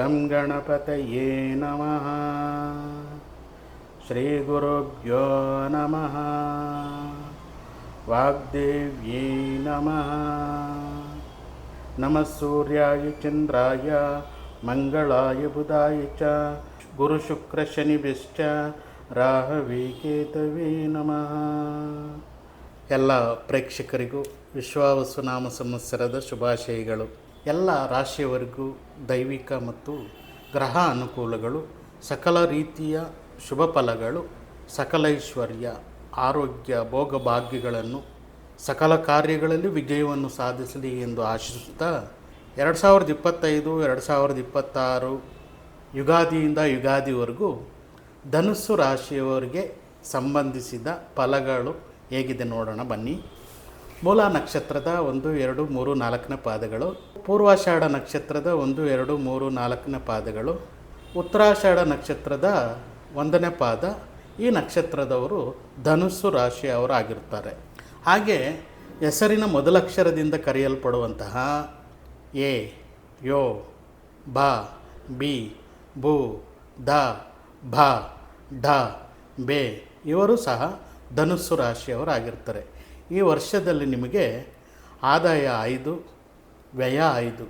ಗಂ ಗಣಪತಯೇ ನಮಃ. ಶ್ರೀ ಗುರುಭ್ಯೋ ನಮಃ. ವಾಗ್ದೇವ್ಯೈ ನಮಃ. ನಮಃ ಸೂರ್ಯಾಯ ಚಂದ್ರಾಯ ಮಂಗಳಾಯ ಬುಧಾಯ ಚ ಗುರು ಶುಕ್ರ ಶನಿಭ್ಯಶ್ಚ ರಾಹವೇ ಕೇತವೇ ನಮಃ. ಎಲ್ಲ ಪ್ರೇಕ್ಷಕರಿಗೂ ವಿಶ್ವಾವಸುನಾಮ ಸಂವತ್ಸರದ ಶುಭಾಶಯಗಳು. ಎಲ್ಲ ರಾಶಿಯವರಿಗೂ ದೈವಿಕ ಮತ್ತು ಗ್ರಹ ಅನುಕೂಲಗಳು, ಸಕಲ ರೀತಿಯ ಶುಭ ಫಲಗಳು, ಸಕಲ ಐಶ್ವರ್ಯ, ಆರೋಗ್ಯ, ಭೋಗಭಾಗ್ಯಗಳನ್ನು, ಸಕಲ ಕಾರ್ಯಗಳಲ್ಲಿ ವಿಜಯವನ್ನು ಸಾಧಿಸಲಿ ಎಂದು ಆಶಿಸುತ್ತಾ 2025 2026 ಯುಗಾದಿಯಿಂದ ಯುಗಾದಿವರೆಗೂ ಧನುಸ್ಸು ರಾಶಿಯವರಿಗೆ ಸಂಬಂಧಿಸಿದ ಫಲಗಳು ಹೇಗಿದೆ ನೋಡೋಣ ಬನ್ನಿ. ಮೂಲ ನಕ್ಷತ್ರದ 1, 2, 3, 4ನೇ ಪಾದಗಳು, ಪೂರ್ವಾಷಾಢ ನಕ್ಷತ್ರದ 1, 2, 3, 4ನೇ ಪಾದಗಳು, ಉತ್ತರಾಷಾಢ ನಕ್ಷತ್ರದ 1ನೇ ಪಾದ. ಈ ನಕ್ಷತ್ರದವರು ಧನುಸ್ಸು ರಾಶಿಯವರಾಗಿರ್ತಾರೆ. ಹಾಗೆ ಹೆಸರಿನ ಮೊದಲಕ್ಷರದಿಂದ ಕರೆಯಲ್ಪಡುವಂತಹ ಎ, ಯೋ, ಬ, ಬಿ, ಬು, ದ, ಭ, ಢ, ಬೆ ಇವರು ಸಹ ಧನುಸ್ಸು ರಾಶಿಯವರಾಗಿರ್ತಾರೆ. ಈ ವರ್ಷದಲ್ಲಿ ನಿಮಗೆ ಆದಾಯ 5, ವ್ಯಯ 5.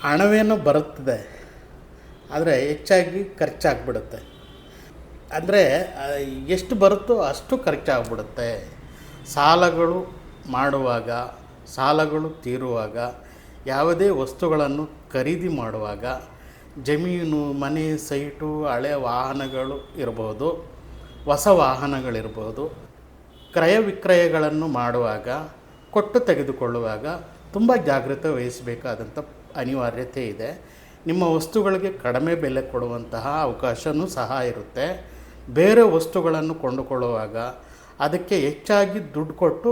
ಹಣವೇನೋ ಬರುತ್ತದೆ, ಆದರೆ ಹೆಚ್ಚಾಗಿ ಖರ್ಚಾಗ್ಬಿಡುತ್ತೆ. ಅಂದರೆ ಎಷ್ಟು ಬರುತ್ತೋ ಅಷ್ಟು ಖರ್ಚಾಗ್ಬಿಡುತ್ತೆ. ಸಾಲಗಳು ಮಾಡುವಾಗ, ಸಾಲಗಳು ತೀರುವಾಗ, ಯಾವುದೇ ವಸ್ತುಗಳನ್ನು ಖರೀದಿ ಮಾಡುವಾಗ, ಜಮೀನು, ಮನೆ, ಸೈಟು, ಹಳೆಯ ವಾಹನಗಳು ಇರ್ಬೋದು, ಹೊಸ ವಾಹನಗಳಿರ್ಬೋದು, ಕ್ರಯ ವಿಕ್ರಯಗಳನ್ನು ಮಾಡುವಾಗ, ಕೊಟ್ಟು ತೆಗೆದುಕೊಳ್ಳುವಾಗ ತುಂಬ ಜಾಗ್ರತೆ ವಹಿಸಬೇಕಾದಂಥ ಅನಿವಾರ್ಯತೆ ಇದೆ. ನಿಮ್ಮ ವಸ್ತುಗಳಿಗೆ ಕಡಿಮೆ ಬೆಲೆ ಕೊಡುವಂತಹ ಅವಕಾಶವೂ ಸಹ ಇರುತ್ತೆ. ಬೇರೆ ವಸ್ತುಗಳನ್ನು ಕೊಂಡುಕೊಳ್ಳುವಾಗ ಅದಕ್ಕೆ ಹೆಚ್ಚಾಗಿ ದುಡ್ಡು ಕೊಟ್ಟು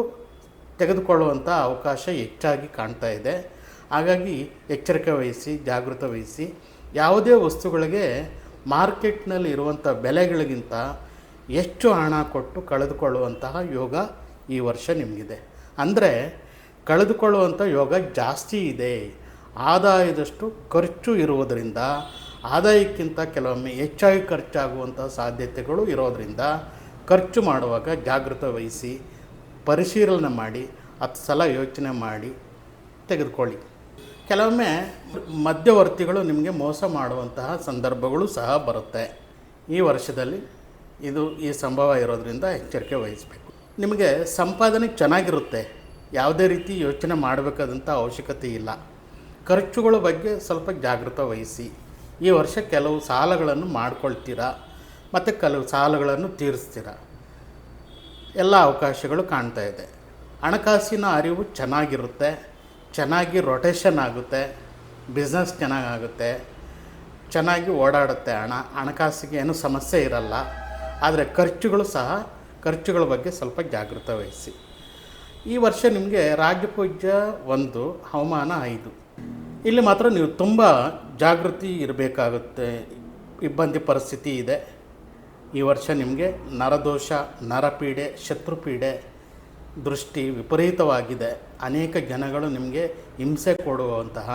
ತೆಗೆದುಕೊಳ್ಳುವಂಥ ಅವಕಾಶ ಹೆಚ್ಚಾಗಿ ಕಾಣ್ತಾ ಇದೆ. ಹಾಗಾಗಿ ಎಚ್ಚರಿಕೆ ವಹಿಸಿ, ಜಾಗೃತೆ ವಹಿಸಿ. ಯಾವುದೇ ವಸ್ತುಗಳಿಗೆ ಮಾರ್ಕೆಟ್ನಲ್ಲಿ ಇರುವಂಥ ಬೆಲೆಗಳಿಗಿಂತ ಹೆಚ್ಚು ಹಣ ಕೊಟ್ಟು ಕಳೆದುಕೊಳ್ಳುವಂತಹ ಯೋಗ ಈ ವರ್ಷ ನಿಮಗಿದೆ. ಅಂದರೆ ಕಳೆದುಕೊಳ್ಳುವಂಥ ಯೋಗ ಜಾಸ್ತಿ ಇದೆ. ಆದಾಯದಷ್ಟು ಖರ್ಚು ಇರುವುದರಿಂದ ಆದಾಯಕ್ಕಿಂತ ಕೆಲವೊಮ್ಮೆ ಹೆಚ್ಚಾಗಿ ಖರ್ಚಾಗುವಂಥ ಸಾಧ್ಯತೆಗಳು ಇರೋದರಿಂದ ಖರ್ಚು ಮಾಡುವಾಗ ಜಾಗೃತೆ ವಹಿಸಿ, ಪರಿಶೀಲನೆ ಮಾಡಿ, 10 ಸಲ ಯೋಚನೆ ಮಾಡಿ ತೆಗೆದುಕೊಳ್ಳಿ. ಕೆಲವೊಮ್ಮೆ ಮಧ್ಯವರ್ತಿಗಳು ನಿಮಗೆ ಮೋಸ ಮಾಡುವಂತಹ ಸಂದರ್ಭಗಳು ಸಹ ಬರುತ್ತೆ. ಈ ವರ್ಷದಲ್ಲಿ ಈ ಸಂಭವ ಇರೋದರಿಂದ ಎಚ್ಚರಿಕೆ ವಹಿಸಬೇಕು. ನಿಮಗೆ ಸಂಪಾದನೆ ಚೆನ್ನಾಗಿರುತ್ತೆ, ಯಾವುದೇ ರೀತಿ ಯೋಚನೆ ಮಾಡಬೇಕಾದಂಥ ಅವಶ್ಯಕತೆ ಇಲ್ಲ. ಖರ್ಚುಗಳ ಬಗ್ಗೆ ಸ್ವಲ್ಪ ಜಾಗೃತೆ ವಹಿಸಿ. ಈ ವರ್ಷ ಕೆಲವು ಸಾಲಗಳನ್ನು ಮಾಡ್ಕೊಳ್ತೀರಾ ಮತ್ತು ಕೆಲವು ಸಾಲಗಳನ್ನು ತೀರಿಸ್ತೀರ. ಎಲ್ಲ ಅವಕಾಶಗಳು ಕಾಣ್ತಾ ಇದೆ. ಹಣಕಾಸಿನ ಅರಿವು ಚೆನ್ನಾಗಿರುತ್ತೆ, ಚೆನ್ನಾಗಿ ರೊಟೇಷನ್ ಆಗುತ್ತೆ, ಬಿಸ್ನೆಸ್ ಚೆನ್ನಾಗಾಗುತ್ತೆ, ಚೆನ್ನಾಗಿ ಓಡಾಡುತ್ತೆ. ಹಣಕಾಸಿಗೆ ಏನೂ ಸಮಸ್ಯೆ ಇರಲ್ಲ. ಆದರೆ ಖರ್ಚುಗಳ ಬಗ್ಗೆ ಸ್ವಲ್ಪ ಜಾಗೃತೆ ವಹಿಸಿ. ಈ ವರ್ಷ ನಿಮಗೆ ರಾಜಪೂಜ್ಯ 1, ಹವಾಮಾನ 5. ಇಲ್ಲಿ ಮಾತ್ರ ನೀವು ತುಂಬ ಜಾಗೃತಿ ಇರಬೇಕಾಗುತ್ತೆ. ಇಬ್ಬಂದಿ ಪರಿಸ್ಥಿತಿ ಇದೆ. ಈ ವರ್ಷ ನಿಮಗೆ ನರದೋಷ, ನರಪೀಡೆ, ಶತ್ರುಪೀಡೆ, ದೃಷ್ಟಿ ವಿಪರೀತವಾಗಿದೆ. ಅನೇಕ ಜನಗಳು ನಿಮಗೆ ಹಿಂಸೆ ಕೊಡುವಂತಹ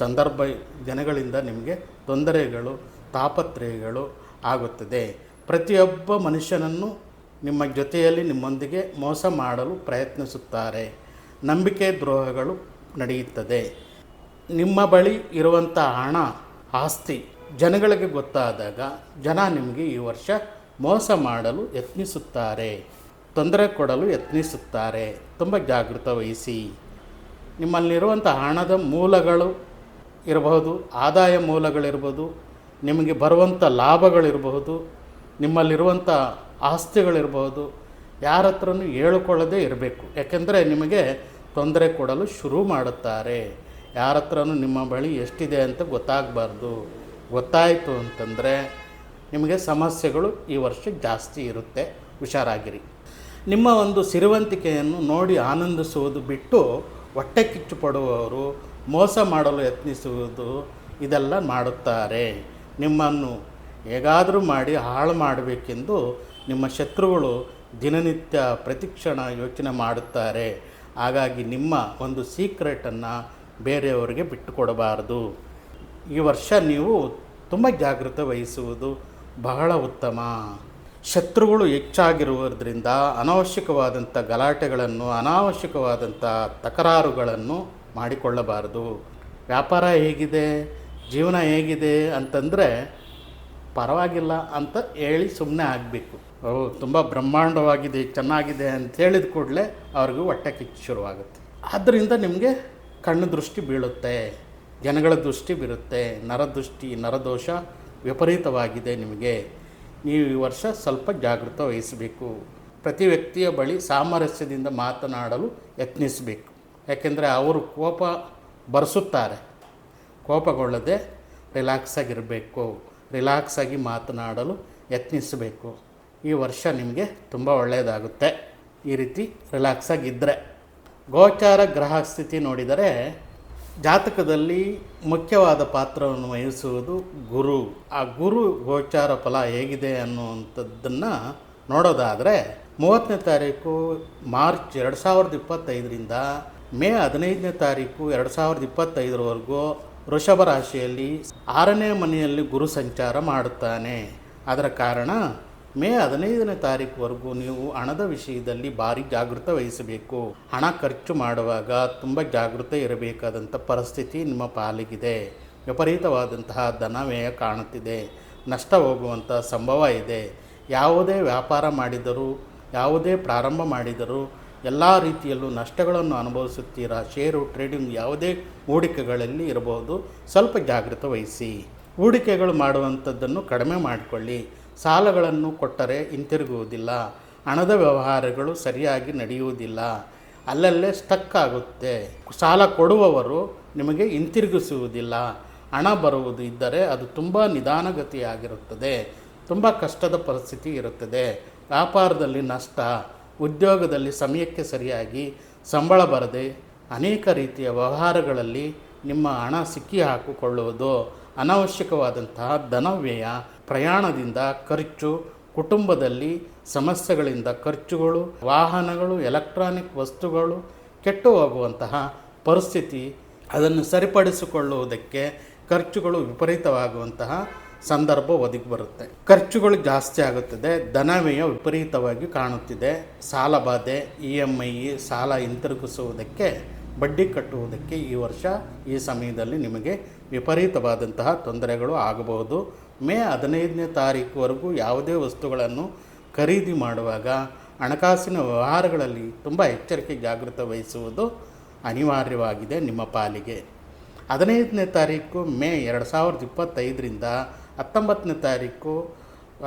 ಸಂದರ್ಭ, ಜನಗಳಿಂದ ನಿಮಗೆ ತೊಂದರೆಗಳು, ತಾಪತ್ರಯಗಳು ಆಗುತ್ತದೆ. ಪ್ರತಿಯೊಬ್ಬ ಮನುಷ್ಯನನ್ನು ನಿಮ್ಮ ಜೊತೆಯಲ್ಲಿ ನಿಮ್ಮೊಂದಿಗೆ ಮೋಸ ಮಾಡಲು ಪ್ರಯತ್ನಿಸುತ್ತಾರೆ. ನಂಬಿಕೆ ದ್ರೋಹಗಳು ನಡೆಯುತ್ತದೆ. ನಿಮ್ಮ ಬಳಿ ಇರುವಂಥ ಹಣ, ಆಸ್ತಿ ಜನಗಳಿಗೆ ಗೊತ್ತಾದಾಗ ಜನ ನಿಮಗೆ ಈ ವರ್ಷ ಮೋಸ ಮಾಡಲು ಯತ್ನಿಸುತ್ತಾರೆ, ತೊಂದರೆ ಕೊಡಲು ಯತ್ನಿಸುತ್ತಾರೆ. ತುಂಬ ಜಾಗೃತೆ ವಹಿಸಿ. ನಿಮ್ಮಲ್ಲಿರುವಂಥ ಹಣದ ಮೂಲಗಳು ಇರಬಹುದು, ಆದಾಯ ಮೂಲಗಳಿರ್ಬೋದು, ನಿಮಗೆ ಬರುವಂಥ ಲಾಭಗಳಿರಬಹುದು, ನಿಮ್ಮಲ್ಲಿರುವಂಥ ಆಸ್ತಿಗಳಿರ್ಬೋದು, ಯಾರ ಹತ್ರನೂ ಹೇಳಿಕೊಳ್ಳದೇ ಇರಬೇಕು. ಯಾಕೆಂದರೆ ನಿಮಗೆ ತೊಂದರೆ ಕೊಡಲು ಶುರು ಮಾಡುತ್ತಾರೆ. ಯಾರ ಹತ್ರನೂ ನಿಮ್ಮ ಬಳಿ ಎಷ್ಟಿದೆ ಅಂತ ಗೊತ್ತಾಗಬಾರ್ದು. ಗೊತ್ತಾಯಿತು ಅಂತಂದರೆ ನಿಮಗೆ ಸಮಸ್ಯೆಗಳು ಈ ವರ್ಷ ಜಾಸ್ತಿ ಇರುತ್ತೆ. ಹುಷಾರಾಗಿರಿ. ನಿಮ್ಮ ಒಂದು ಸಿರಿವಂತಿಕೆಯನ್ನು ನೋಡಿ ಆನಂದಿಸುವುದು ಬಿಟ್ಟು ಹೊಟ್ಟೆ ಕಿಚ್ಚು ಪಡುವವರು, ಮೋಸ ಮಾಡಲು ಯತ್ನಿಸುವುದು ಇದೆಲ್ಲ ಮಾಡುತ್ತಾರೆ. ನಿಮ್ಮನ್ನು ಹೇಗಾದರೂ ಮಾಡಿ ಹಾಳು ಮಾಡಬೇಕೆಂದು ನಿಮ್ಮ ಶತ್ರುಗಳು ದಿನನಿತ್ಯ ಪ್ರತಿಕ್ಷಣ ಯೋಚನೆ ಮಾಡುತ್ತಾರೆ. ಹಾಗಾಗಿ ನಿಮ್ಮ ಒಂದು ಸೀಕ್ರೆಟನ್ನು ಬೇರೆಯವರಿಗೆ ಬಿಟ್ಟು ಕೊಡಬಾರ್ದು. ಈ ವರ್ಷ ನೀವು ತುಂಬ ಜಾಗೃತೆ ವಹಿಸುವುದು ಬಹಳ ಉತ್ತಮ. ಶತ್ರುಗಳು ಹೆಚ್ಚಾಗಿರುವುದರಿಂದ ಅನಾವಶ್ಯಕವಾದಂಥ ಗಲಾಟೆಗಳನ್ನು, ಅನಾವಶ್ಯಕವಾದಂಥ ತಕರಾರುಗಳನ್ನು ಮಾಡಿಕೊಳ್ಳಬಾರದು. ವ್ಯಾಪಾರ ಹೇಗಿದೆ, ಜೀವನ ಹೇಗಿದೆ ಅಂತಂದರೆ ಪರವಾಗಿಲ್ಲ ಅಂತ ಹೇಳಿ ಸುಮ್ಮನೆ ಆಗಬೇಕು. ತುಂಬ ಬ್ರಹ್ಮಾಂಡವಾಗಿದೆ, ಚೆನ್ನಾಗಿದೆ ಅಂತ ಹೇಳಿದ ಕೂಡಲೇ ಅವ್ರಿಗೂ ಹೊಟ್ಟೆ ಕಿಚ್ಚು ಶುರುವಾಗುತ್ತೆ. ಆದ್ದರಿಂದ ನಿಮಗೆ ಕಣ್ಣು ದೃಷ್ಟಿ ಬೀಳುತ್ತೆ, ಜನಗಳ ದೃಷ್ಟಿ ಬೀರುತ್ತೆ, ನರದೃಷ್ಟಿ, ನರದೋಷ ವಿಪರೀತವಾಗಿದೆ ನಿಮಗೆ. ನೀವು ಈ ವರ್ಷ ಸ್ವಲ್ಪ ಜಾಗೃತ ವಹಿಸಬೇಕು. ಪ್ರತಿ ವ್ಯಕ್ತಿಯ ಬಳಿ ಸಾಮರಸ್ಯದಿಂದ ಮಾತನಾಡಲು ಯತ್ನಿಸಬೇಕು. ಯಾಕೆಂದರೆ ಅವರು ಕೋಪ ಬರೆಸುತ್ತಾರೆ. ಕೋಪಗೊಳ್ಳದೆ ರಿಲ್ಯಾಕ್ಸಾಗಿರಬೇಕು, ರಿಲ್ಯಾಕ್ಸಾಗಿ ಮಾತನಾಡಲು ಯತ್ನಿಸಬೇಕು. ಈ ವರ್ಷ ನಿಮಗೆ ತುಂಬ ಒಳ್ಳೆಯದಾಗುತ್ತೆ ಈ ರೀತಿ ರಿಲ್ಯಾಕ್ಸಾಗಿದ್ದರೆ. ಗೋಚಾರ ಗ್ರಹ ಸ್ಥಿತಿ ನೋಡಿದರೆ ಜಾತಕದಲ್ಲಿ ಮುಖ್ಯವಾದ ಪಾತ್ರವನ್ನು ವಹಿಸುವುದು ಗುರು. ಆ ಗುರು ಗೋಚಾರ ಫಲ ಹೇಗಿದೆ ಅನ್ನುವಂಥದ್ದನ್ನು ನೋಡೋದಾದರೆ 30ನೇ ತಾರೀಕು ಮಾರ್ಚ್ 2025ರಿಂದ ಮೇ 15ನೇ ತಾರೀಕು 2025ರವರೆಗೂ ವೃಷಭ ರಾಶಿಯಲ್ಲಿ 6ನೇ ಮನೆಯಲ್ಲಿ ಗುರು ಸಂಚಾರ ಮಾಡುತ್ತಾನೆ. ಅದರ ಕಾರಣ ಮೇ 15ನೇ ತಾರೀಕುವರೆಗೂ ನೀವು ಹಣದ ವಿಷಯದಲ್ಲಿ ಭಾರಿ ಜಾಗೃತೆ ವಹಿಸಬೇಕು. ಹಣ ಖರ್ಚು ಮಾಡುವಾಗ ತುಂಬ ಜಾಗೃತೆ ಇರಬೇಕಾದಂಥ ಪರಿಸ್ಥಿತಿ ನಿಮ್ಮ ಪಾಲಿಗಿದೆ. ವಿಪರೀತವಾದಂತಹ ಧನ ವ್ಯಯ ಕಾಣುತ್ತಿದೆ, ನಷ್ಟ ಹೋಗುವಂಥ ಸಂಭವ ಇದೆ. ಯಾವುದೇ ವ್ಯಾಪಾರ ಮಾಡಿದರೂ, ಯಾವುದೇ ಪ್ರಾರಂಭ ಮಾಡಿದರೂ ಎಲ್ಲ ರೀತಿಯಲ್ಲೂ ನಷ್ಟಗಳನ್ನು ಅನುಭವಿಸುತ್ತೀರಾ. ಷೇರು, ಟ್ರೇಡಿಂಗ್, ಯಾವುದೇ ಹೂಡಿಕೆಗಳಲ್ಲಿ ಇರಬಹುದು. ಸ್ವಲ್ಪ ಜಾಗೃತೆ ವಹಿಸಿ. ಹೂಡಿಕೆಗಳು ಮಾಡುವಂಥದ್ದನ್ನು ಕಡಿಮೆ ಮಾಡಿಕೊಳ್ಳಿ. ಸಾಲಗಳನ್ನು ಕೊಟ್ಟರೆ ಹಿಂತಿರುಗುವುದಿಲ್ಲ. ಹಣದ ವ್ಯವಹಾರಗಳು ಸರಿಯಾಗಿ ನಡೆಯುವುದಿಲ್ಲ, ಅಲ್ಲಲ್ಲೇ ಸ್ಟಕ್ ಆಗುತ್ತೆ. ಸಾಲ ಕೊಡುವವರು ನಿಮಗೆ ಹಿಂತಿರುಗಿಸುವುದಿಲ್ಲ. ಹಣ ಬರುವುದು ಇದ್ದರೆ ಅದು ತುಂಬ ನಿಧಾನಗತಿಯಾಗಿರುತ್ತದೆ, ತುಂಬ ಕಷ್ಟದ ಪರಿಸ್ಥಿತಿ ಇರುತ್ತದೆ. ವ್ಯಾಪಾರದಲ್ಲಿ ನಷ್ಟ, ಉದ್ಯೋಗದಲ್ಲಿ ಸಮಯಕ್ಕೆ ಸರಿಯಾಗಿ ಸಂಬಳ ಬರದೆ ಅನೇಕ ರೀತಿಯ ವ್ಯವಹಾರಗಳಲ್ಲಿ ನಿಮ್ಮ ಹಣ ಸಿಕ್ಕಿ ಹಾಕಿಕೊಳ್ಳುವುದು, ಅನಾವಶ್ಯಕವಾದಂತಹ ಧನವ್ಯಯ, ಪ್ರಯಾಣದಿಂದ ಖರ್ಚು, ಕುಟುಂಬದಲ್ಲಿ ಸಮಸ್ಯೆಗಳಿಂದ ಖರ್ಚುಗಳು, ವಾಹನಗಳು, ಎಲೆಕ್ಟ್ರಾನಿಕ್ ವಸ್ತುಗಳು ಕೆಟ್ಟು ಹೋಗುವಂತಹ ಪರಿಸ್ಥಿತಿ, ಅದನ್ನು ಸರಿಪಡಿಸಿಕೊಳ್ಳುವುದಕ್ಕೆ ಖರ್ಚುಗಳು ವಿಪರೀತವಾಗುವಂತಹ ಸಂದರ್ಭ ಒದಗಿ ಬರುತ್ತೆ. ಖರ್ಚುಗಳು ಜಾಸ್ತಿ ಆಗುತ್ತದೆ, ಧನವ್ಯಯ ವಿಪರೀತವಾಗಿ ಕಾಣುತ್ತಿದೆ. ಸಾಲಬಾಧೆ, EMI, ಸಾಲ ಹಿಂತಿರುಗಿಸುವುದಕ್ಕೆ, ಬಡ್ಡಿ ಕಟ್ಟುವುದಕ್ಕೆ ಈ ವರ್ಷ ಈ ಸಮಯದಲ್ಲಿ ನಿಮಗೆ ವಿಪರೀತವಾದಂತಹ ತೊಂದರೆಗಳು ಆಗಬಹುದು. ಮೇ 15ನೇ ತಾರೀಕುವರೆಗೂ ಯಾವುದೇ ವಸ್ತುಗಳನ್ನು ಖರೀದಿ ಮಾಡುವಾಗ ಹಣಕಾಸಿನ ವ್ಯವಹಾರಗಳಲ್ಲಿ ತುಂಬ ಎಚ್ಚರಿಕೆ, ಜಾಗೃತೆ ವಹಿಸುವುದು ಅನಿವಾರ್ಯವಾಗಿದೆ ನಿಮ್ಮ ಪಾಲಿಗೆ. 15ನೇ ತಾರೀಕು ಮೇ 2025ರಿಂದ 19ನೇ ತಾರೀಕು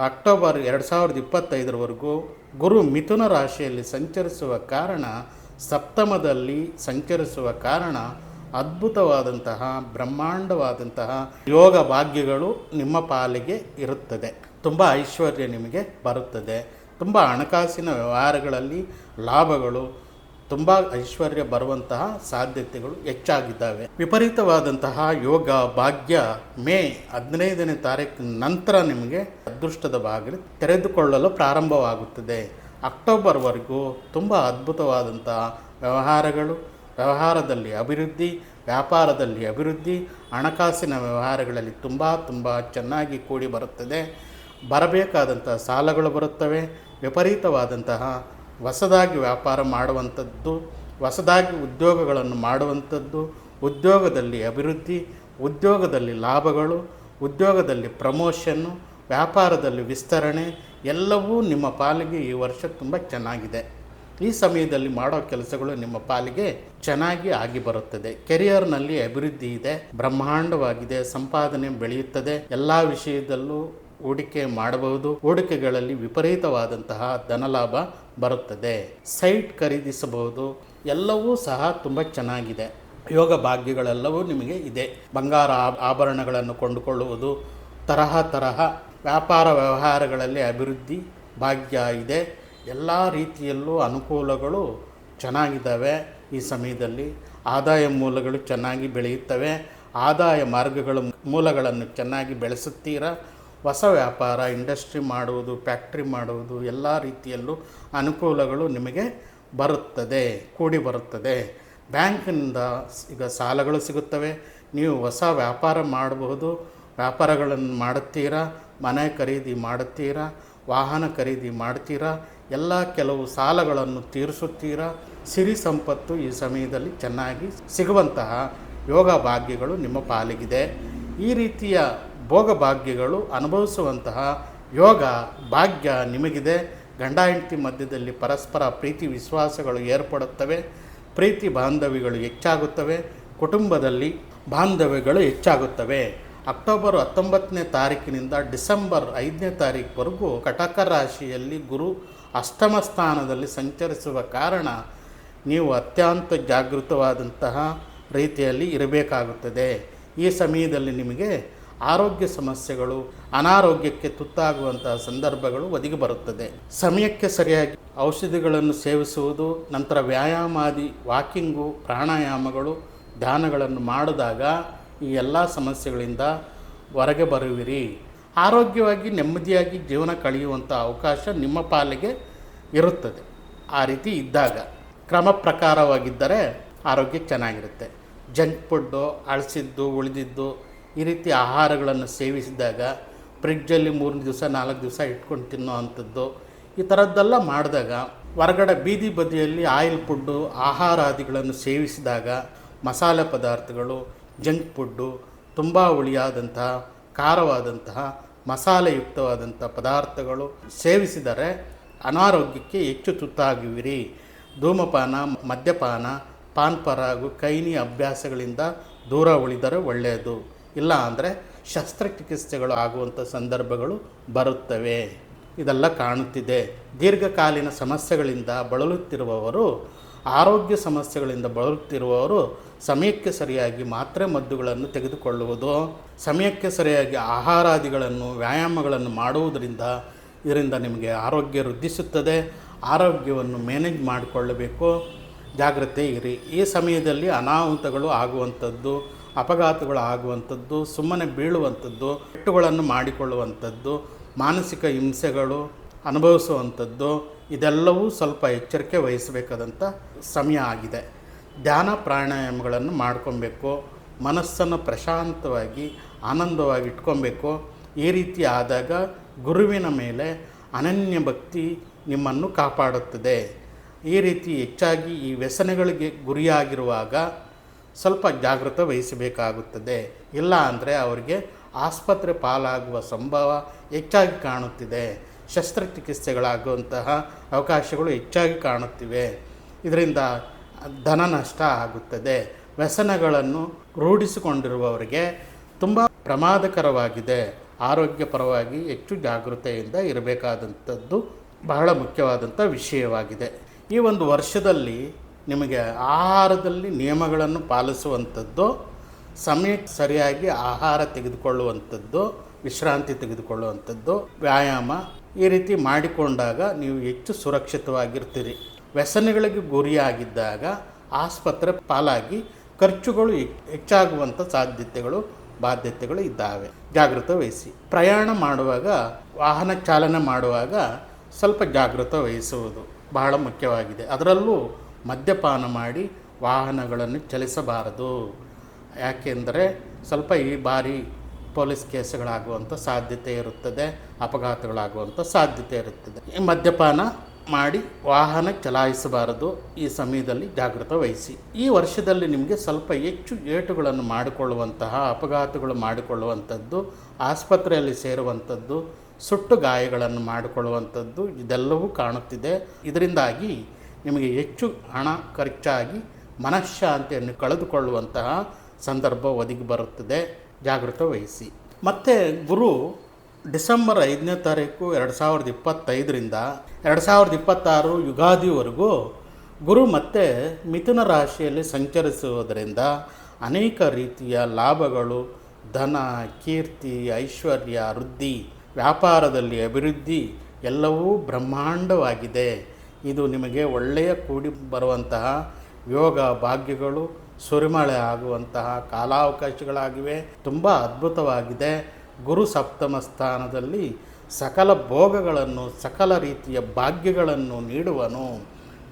ಅಕ್ಟೋಬರ್ 2025ರವರೆಗೂ ಗುರು ಮಿಥುನ ರಾಶಿಯಲ್ಲಿ ಸಂಚರಿಸುವ ಕಾರಣ, ಸಪ್ತಮದಲ್ಲಿ ಸಂಚರಿಸುವ ಕಾರಣ ಅದ್ಭುತವಾದಂತಹ ಬ್ರಹ್ಮಾಂಡವಾದಂತಹ ಯೋಗ ಭಾಗ್ಯಗಳು ನಿಮ್ಮ ಪಾಲಿಗೆ ಇರುತ್ತದೆ. ತುಂಬ ಐಶ್ವರ್ಯ ನಿಮಗೆ ಬರುತ್ತದೆ. ತುಂಬ ಹಣಕಾಸಿನ ವ್ಯವಹಾರಗಳಲ್ಲಿ ಲಾಭಗಳು, ತುಂಬ ಐಶ್ವರ್ಯ ಬರುವಂತಹ ಸಾಧ್ಯತೆಗಳು ಹೆಚ್ಚಾಗಿದ್ದಾವೆ. ವಿಪರೀತವಾದಂತಹ ಯೋಗ ಭಾಗ್ಯ ಮೇ 15ನೇ ತಾರೀಕು ನಂತರ ನಿಮಗೆ ಅದೃಷ್ಟದ ಬಾಗಿಲು ತೆರೆದುಕೊಳ್ಳಲು ಪ್ರಾರಂಭವಾಗುತ್ತದೆ. ಅಕ್ಟೋಬರ್ವರೆಗೂ ತುಂಬ ಅದ್ಭುತವಾದಂತಹ ವ್ಯವಹಾರಗಳು, ವ್ಯವಹಾರದಲ್ಲಿ ಅಭಿವೃದ್ಧಿ, ವ್ಯಾಪಾರದಲ್ಲಿ ಅಭಿವೃದ್ಧಿ, ಹಣಕಾಸಿನ ವ್ಯವಹಾರಗಳಲ್ಲಿ ತುಂಬ ಚೆನ್ನಾಗಿ ಕೂಡಿ ಬರುತ್ತದೆ. ಬರಬೇಕಾದಂಥ ಸಾಲಗಳು ಬರುತ್ತವೆ. ವಿಪರೀತವಾದಂತಹ ಹೊಸದಾಗಿ ವ್ಯಾಪಾರ ಮಾಡುವಂಥದ್ದು, ಹೊಸದಾಗಿ ಉದ್ಯೋಗಗಳನ್ನು ಮಾಡುವಂಥದ್ದು, ಉದ್ಯೋಗದಲ್ಲಿ ಅಭಿವೃದ್ಧಿ, ಉದ್ಯೋಗದಲ್ಲಿ ಲಾಭಗಳು, ಉದ್ಯೋಗದಲ್ಲಿ ಪ್ರಮೋಷನ್ನು, ವ್ಯಾಪಾರದಲ್ಲಿ ವಿಸ್ತರಣೆ ಎಲ್ಲವೂ ನಿಮ್ಮ ಪಾಲಿಗೆ ಈ ವರ್ಷ ತುಂಬ ಚೆನ್ನಾಗಿದೆ. ಈ ಸಮಯದಲ್ಲಿ ಮಾಡೋ ಕೆಲಸಗಳು ನಿಮ್ಮ ಪಾಲಿಗೆ ಚೆನ್ನಾಗಿ ಆಗಿ ಬರುತ್ತದೆ. ಕೆರಿಯರ್ನಲ್ಲಿ ಅಭಿವೃದ್ಧಿ ಇದೆ, ಬ್ರಹ್ಮಾಂಡವಾಗಿದೆ, ಸಂಪಾದನೆ ಬೆಳೆಯುತ್ತದೆ. ಎಲ್ಲ ವಿಷಯದಲ್ಲೂ ಹೂಡಿಕೆ ಮಾಡಬಹುದು. ಹೂಡಿಕೆಗಳಲ್ಲಿ ವಿಪರೀತವಾದಂತಹ ಧನಲಾಭ ಬರುತ್ತದೆ. ಸೈಟ್ ಖರೀದಿಸಬಹುದು. ಎಲ್ಲವೂ ಸಹ ತುಂಬ ಚೆನ್ನಾಗಿದೆ. ಯೋಗ ಭಾಗ್ಯಗಳೆಲ್ಲವೂ ನಿಮಗೆ ಇದೆ. ಬಂಗಾರ ಆಭರಣಗಳನ್ನು ಕೊಂಡುಕೊಳ್ಳುವುದು, ತರಹ ವ್ಯಾಪಾರ ವ್ಯವಹಾರಗಳಲ್ಲಿ ಅಭಿವೃದ್ಧಿ ಭಾಗ್ಯ ಇದೆ. ಎಲ್ಲ ರೀತಿಯಲ್ಲೂ ಅನುಕೂಲಗಳು ಚೆನ್ನಾಗಿದ್ದಾವೆ. ಈ ಸಮಯದಲ್ಲಿ ಆದಾಯ ಮೂಲಗಳು ಚೆನ್ನಾಗಿ ಬೆಳೆಯುತ್ತವೆ. ಆದಾಯ ಮೂಲಗಳನ್ನು ಚೆನ್ನಾಗಿ ಬೆಳೆಸುತ್ತೀರಾ. ಹೊಸ ವ್ಯಾಪಾರ, ಇಂಡಸ್ಟ್ರಿ ಮಾಡುವುದು, ಫ್ಯಾಕ್ಟ್ರಿ ಮಾಡುವುದು, ಎಲ್ಲ ರೀತಿಯಲ್ಲೂ ಅನುಕೂಲಗಳು ನಿಮಗೆ ಬರುತ್ತದೆ, ಕೂಡಿ ಬರುತ್ತದೆ. ಬ್ಯಾಂಕಿನಿಂದ ಈಗ ಸಾಲಗಳು ಸಿಗುತ್ತವೆ. ನೀವು ಹೊಸ ವ್ಯಾಪಾರ ಮಾಡಬಹುದು. ವ್ಯಾಪಾರಗಳನ್ನು ಮಾಡುತ್ತೀರಾ, ಮನೆ ಖರೀದಿ ಮಾಡುತ್ತೀರಾ, ವಾಹನ ಖರೀದಿ ಮಾಡ್ತೀರಾ, ಎಲ್ಲ ಕೆಲವು ಸಾಲಗಳನ್ನು ತೀರಿಸುತ್ತೀರಾ. ಸಿರಿ ಸಂಪತ್ತು ಈ ಸಮಯದಲ್ಲಿ ಚೆನ್ನಾಗಿ ಸಿಗುವಂತಹ ಯೋಗ ಭಾಗ್ಯಗಳು ನಿಮ್ಮ ಪಾಲಿಗಿದೆ. ಈ ರೀತಿಯ ಭೋಗ ಭಾಗ್ಯಗಳು ಅನುಭವಿಸುವಂತಹ ಯೋಗ ಭಾಗ್ಯ ನಿಮಗಿದೆ. ಗಂಡ ಹೆಂಡತಿ ಮಧ್ಯದಲ್ಲಿ ಪರಸ್ಪರ ಪ್ರೀತಿ ವಿಶ್ವಾಸಗಳು ಏರ್ಪಡುತ್ತವೆ. ಪ್ರೀತಿ ಬಾಂಧವ್ಯಗಳು ಹೆಚ್ಚಾಗುತ್ತವೆ. ಕುಟುಂಬದಲ್ಲಿ ಬಾಂಧವ್ಯಗಳು ಹೆಚ್ಚಾಗುತ್ತವೆ. ಅಕ್ಟೋಬರ್ 19ನೇ ತಾರೀಕಿನಿಂದ ಡಿಸೆಂಬರ್ 5ನೇ ತಾರೀಕುವರೆಗೂ ಕಟಕ ರಾಶಿಯಲ್ಲಿ ಗುರು ಅಷ್ಟಮ ಸ್ಥಾನದಲ್ಲಿ ಸಂಚರಿಸುವ ಕಾರಣ ನೀವು ಅತ್ಯಂತ ಜಾಗೃತವಾದಂತಹ ರೀತಿಯಲ್ಲಿ ಇರಬೇಕಾಗುತ್ತದೆ. ಈ ಸಮಯದಲ್ಲಿ ನಿಮಗೆ ಆರೋಗ್ಯ ಸಮಸ್ಯೆಗಳು, ಅನಾರೋಗ್ಯಕ್ಕೆ ತುತ್ತಾಗುವಂತಹ ಸಂದರ್ಭಗಳು ಒದಗಿ ಬರುತ್ತದೆ. ಸಮಯಕ್ಕೆ ಸರಿಯಾಗಿ ಔಷಧಿಗಳನ್ನು ಸೇವಿಸುವುದು, ನಂತರ ವ್ಯಾಯಾಮಾದಿ ವಾಕಿಂಗು, ಪ್ರಾಣಾಯಾಮಗಳು, ಧ್ಯಾನಗಳನ್ನು ಮಾಡಿದಾಗ ಈ ಎಲ್ಲ ಸಮಸ್ಯೆಗಳಿಂದ ಹೊರಗೆ ಬರುವಿರಿ. ಆರೋಗ್ಯವಾಗಿ ನೆಮ್ಮದಿಯಾಗಿ ಜೀವನ ಕಳೆಯುವಂಥ ಅವಕಾಶ ನಿಮ್ಮ ಪಾಲಿಗೆ ಇರುತ್ತದೆ. ಆ ರೀತಿ ಇದ್ದಾಗ ಕ್ರಮ ಪ್ರಕಾರವಾಗಿದ್ದರೆ ಆರೋಗ್ಯ ಚೆನ್ನಾಗಿರುತ್ತೆ. ಜಂಕ್ ಫುಡ್ಡು, ಅಳಿಸಿದ್ದು, ಉಳಿದಿದ್ದು ಈ ರೀತಿ ಆಹಾರಗಳನ್ನು ಸೇವಿಸಿದಾಗ ಫ್ರಿಡ್ಜಲ್ಲಿ 3 ದಿವಸ 4 ದಿವಸ ಇಟ್ಕೊಂಡು ತಿನ್ನೋ ಅಂಥದ್ದು ಈ ಥರದ್ದೆಲ್ಲ ಮಾಡಿದಾಗ, ಹೊರಗಡೆ ಬೀದಿ ಬದಿಯಲ್ಲಿ ಆಯಿಲ್ ಫುಡ್ಡು ಆಹಾರಾದಿಗಳನ್ನು ಸೇವಿಸಿದಾಗ, ಮಸಾಲೆ ಪದಾರ್ಥಗಳು, ಜಂಕ್ ಫುಡ್ಡು, ತುಂಬ ಹುಳಿಯಾದಂತಹ, ಖಾರವಾದಂತಹ, ಮಸಾಲೆಯುಕ್ತವಾದಂಥ ಪದಾರ್ಥಗಳು ಸೇವಿಸಿದರೆ ಅನಾರೋಗ್ಯಕ್ಕೆ ಹೆಚ್ಚು ತುತ್ತಾಗುವಿರಿ. ಧೂಮಪಾನ, ಮದ್ಯಪಾನ, ಪಾನ್ಪರಾಗು, ಕೈನಿ ಅಭ್ಯಾಸಗಳಿಂದ ದೂರ ಉಳಿದರೆ ಒಳ್ಳೆಯದು. ಇಲ್ಲ ಅಂದರೆ ಶಸ್ತ್ರಚಿಕಿತ್ಸೆಗಳು ಆಗುವಂಥ ಸಂದರ್ಭಗಳು ಬರುತ್ತವೆ. ಇದೆಲ್ಲ ಕಾಣುತ್ತಿದೆ. ದೀರ್ಘಕಾಲೀನ ಸಮಸ್ಯೆಗಳಿಂದ ಬಳಲುತ್ತಿರುವವರು, ಆರೋಗ್ಯ ಸಮಸ್ಯೆಗಳಿಂದ ಬಳಲುತ್ತಿರುವವರು ಸಮಯಕ್ಕೆ ಸರಿಯಾಗಿ ಮಾತ್ರೆ ಮದ್ದುಗಳನ್ನು ತೆಗೆದುಕೊಳ್ಳುವುದು, ಸಮಯಕ್ಕೆ ಸರಿಯಾಗಿ ಆಹಾರಾದಿಗಳನ್ನು ವ್ಯಾಯಾಮಗಳನ್ನು ಮಾಡುವುದರಿಂದ ಇದರಿಂದ ನಿಮಗೆ ಆರೋಗ್ಯ ವೃದ್ಧಿಸುತ್ತದೆ. ಆರೋಗ್ಯವನ್ನು ಮ್ಯಾನೇಜ್ ಮಾಡಿಕೊಳ್ಳಬೇಕು. ಜಾಗ್ರತೆ ಇರಿ. ಈ ಸಮಯದಲ್ಲಿ ಅನಾಹುತಗಳು ಆಗುವಂಥದ್ದು, ಅಪಘಾತಗಳು ಆಗುವಂಥದ್ದು, ಸುಮ್ಮನೆ ಬೀಳುವಂಥದ್ದು, ಪೆಟ್ಟುಗಳನ್ನು ಮಾಡಿಕೊಳ್ಳುವಂಥದ್ದು, ಮಾನಸಿಕ ಹಿಂಸೆಗಳು ಅನುಭವಿಸುವಂಥದ್ದು ಇದೆಲ್ಲವೂ ಸ್ವಲ್ಪ ಎಚ್ಚರಿಕೆ ವಹಿಸಬೇಕಾದಂಥ ಸಮಯ ಆಗಿದೆ. ಧ್ಯಾನ ಪ್ರಾಣಾಯಾಮಗಳನ್ನು ಮಾಡ್ಕೊಬೇಕು. ಮನಸ್ಸನ್ನು ಪ್ರಶಾಂತವಾಗಿ ಆನಂದವಾಗಿ ಇಟ್ಕೊಬೇಕು. ಈ ರೀತಿ ಆದಾಗ ಗುರುವಿನ ಮೇಲೆ ಅನನ್ಯ ಭಕ್ತಿ ನಿಮ್ಮನ್ನು ಕಾಪಾಡುತ್ತದೆ. ಈ ರೀತಿ ಹೆಚ್ಚಾಗಿ ಈ ವ್ಯಸನಗಳಿಗೆ ಗುರಿಯಾಗಿರುವಾಗ ಸ್ವಲ್ಪ ಜಾಗೃತೆ ವಹಿಸಬೇಕಾಗುತ್ತದೆ. ಇಲ್ಲ ಅಂದರೆ ಅವರಿಗೆ ಆಸ್ಪತ್ರೆ ಪಾಲಾಗುವ ಸಂಭವ ಹೆಚ್ಚಾಗಿ ಕಾಣುತ್ತಿದೆ. ಶಸ್ತ್ರಚಿಕಿತ್ಸೆಗಳಾಗುವಂತಹ ಅವಕಾಶಗಳು ಹೆಚ್ಚಾಗಿ ಕಾಣುತ್ತಿವೆ. ಇದರಿಂದ ಧನ ನಷ್ಟ ಆಗುತ್ತದೆ. ವ್ಯಸನಗಳನ್ನು ರೂಢಿಸಿಕೊಂಡಿರುವವರಿಗೆ ತುಂಬ ಪ್ರಮಾದಕರವಾಗಿದೆ. ಆರೋಗ್ಯಪರವಾಗಿ ಹೆಚ್ಚು ಜಾಗೃತೆಯಿಂದ ಇರಬೇಕಾದಂಥದ್ದು ಬಹಳ ಮುಖ್ಯವಾದಂಥ ವಿಷಯವಾಗಿದೆ. ಈ ಒಂದು ವರ್ಷದಲ್ಲಿ ನಿಮಗೆ ಆಹಾರದಲ್ಲಿ ನಿಯಮಗಳನ್ನು ಪಾಲಿಸುವಂಥದ್ದು, ಸಮಯಕ್ಕೆ ಸರಿಯಾಗಿ ಆಹಾರ ತೆಗೆದುಕೊಳ್ಳುವಂಥದ್ದು, ವಿಶ್ರಾಂತಿ ತೆಗೆದುಕೊಳ್ಳುವಂಥದ್ದು, ವ್ಯಾಯಾಮ ಈ ರೀತಿ ಮಾಡಿಕೊಂಡಾಗ ನೀವು ಹೆಚ್ಚು ಸುರಕ್ಷಿತವಾಗಿರ್ತೀರಿ. ವ್ಯಸನಗಳಿಗೆ ಗುರಿಯಾಗಿದ್ದಾಗ ಆಸ್ಪತ್ರೆ ಪಾಲಾಗಿ ಖರ್ಚುಗಳು ಹೆಚ್ಚಾಗುವಂಥ ಸಾಧ್ಯತೆಗಳು ಬಾಧ್ಯತೆಗಳು ಇದ್ದಾವೆ. ಜಾಗೃತೆ ವಹಿಸಿ. ಪ್ರಯಾಣ ಮಾಡುವಾಗ, ವಾಹನ ಚಾಲನೆ ಮಾಡುವಾಗ ಸ್ವಲ್ಪ ಜಾಗೃತೆ ವಹಿಸುವುದು ಬಹಳ ಮುಖ್ಯವಾಗಿದೆ. ಅದರಲ್ಲೂ ಮದ್ಯಪಾನ ಮಾಡಿ ವಾಹನಗಳನ್ನು ಚಲಿಸಬಾರದು. ಯಾಕೆಂದರೆ ಸ್ವಲ್ಪ ಈ ಬಾರಿ ಪೊಲೀಸ್ ಕೇಸುಗಳಾಗುವಂಥ ಸಾಧ್ಯತೆ ಇರುತ್ತದೆ, ಅಪಘಾತಗಳಾಗುವಂಥ ಸಾಧ್ಯತೆ ಇರುತ್ತದೆ. ಈ ಮದ್ಯಪಾನ ಮಾಡಿ ವಾಹನ ಚಲಾಯಿಸಬಾರದು. ಈ ಸಮಯದಲ್ಲಿ ಜಾಗೃತೆ ವಹಿಸಿ. ಈ ವರ್ಷದಲ್ಲಿ ನಿಮಗೆ ಸ್ವಲ್ಪ ಹೆಚ್ಚು ಏಟುಗಳನ್ನು ಮಾಡಿಕೊಳ್ಳುವಂತಹ, ಅಪಘಾತಗಳು ಮಾಡಿಕೊಳ್ಳುವಂಥದ್ದು, ಆಸ್ಪತ್ರೆಯಲ್ಲಿ ಸೇರುವಂಥದ್ದು, ಸುಟ್ಟು ಗಾಯಗಳನ್ನು ಮಾಡಿಕೊಳ್ಳುವಂಥದ್ದು ಇದೆಲ್ಲವೂ ಕಾಣುತ್ತಿದೆ. ಇದರಿಂದಾಗಿ ನಿಮಗೆ ಹೆಚ್ಚು ಹಣ ಖರ್ಚಾಗಿ ಮನಃಶಾಂತಿಯನ್ನು ಕಳೆದುಕೊಳ್ಳುವಂತಹ ಸಂದರ್ಭ ಒದಗಿ ಬರುತ್ತದೆ. ಜಾಗೃತೆ ವಹಿಸಿ. ಮತ್ತು ಗುರು ಡಿಸೆಂಬರ್ 5ನೇ ತಾರೀಕು 2025ರಿಂದ 2026 ಯುಗಾದಿವರೆಗೂ ಗುರು ಮತ್ತೆ ಮಿಥುನ ರಾಶಿಯಲ್ಲಿ ಸಂಚರಿಸುವುದರಿಂದ ಅನೇಕ ರೀತಿಯ ಲಾಭಗಳು, ಧನ, ಕೀರ್ತಿ, ಐಶ್ವರ್ಯ, ವೃದ್ಧಿ, ವ್ಯಾಪಾರದಲ್ಲಿ ಅಭಿವೃದ್ಧಿ ಎಲ್ಲವೂ ಬ್ರಹ್ಮಾಂಡವಾಗಿದೆ. ಇದು ನಿಮಗೆ ಒಳ್ಳೆಯ ಕೂಡಿ ಬರುವಂತಹ ಯೋಗ ಭಾಗ್ಯಗಳು, ಸುರಿಮಳೆ ಆಗುವಂತಹ ಕಾಲಾವಕಾಶಗಳಾಗಿವೆ. ತುಂಬ ಅದ್ಭುತವಾಗಿದೆ. ಗುರು ಸಪ್ತಮ ಸ್ಥಾನದಲ್ಲಿ ಸಕಲ ಭೋಗಗಳನ್ನು, ಸಕಲ ರೀತಿಯ ಭಾಗ್ಯಗಳನ್ನು ನೀಡುವನು.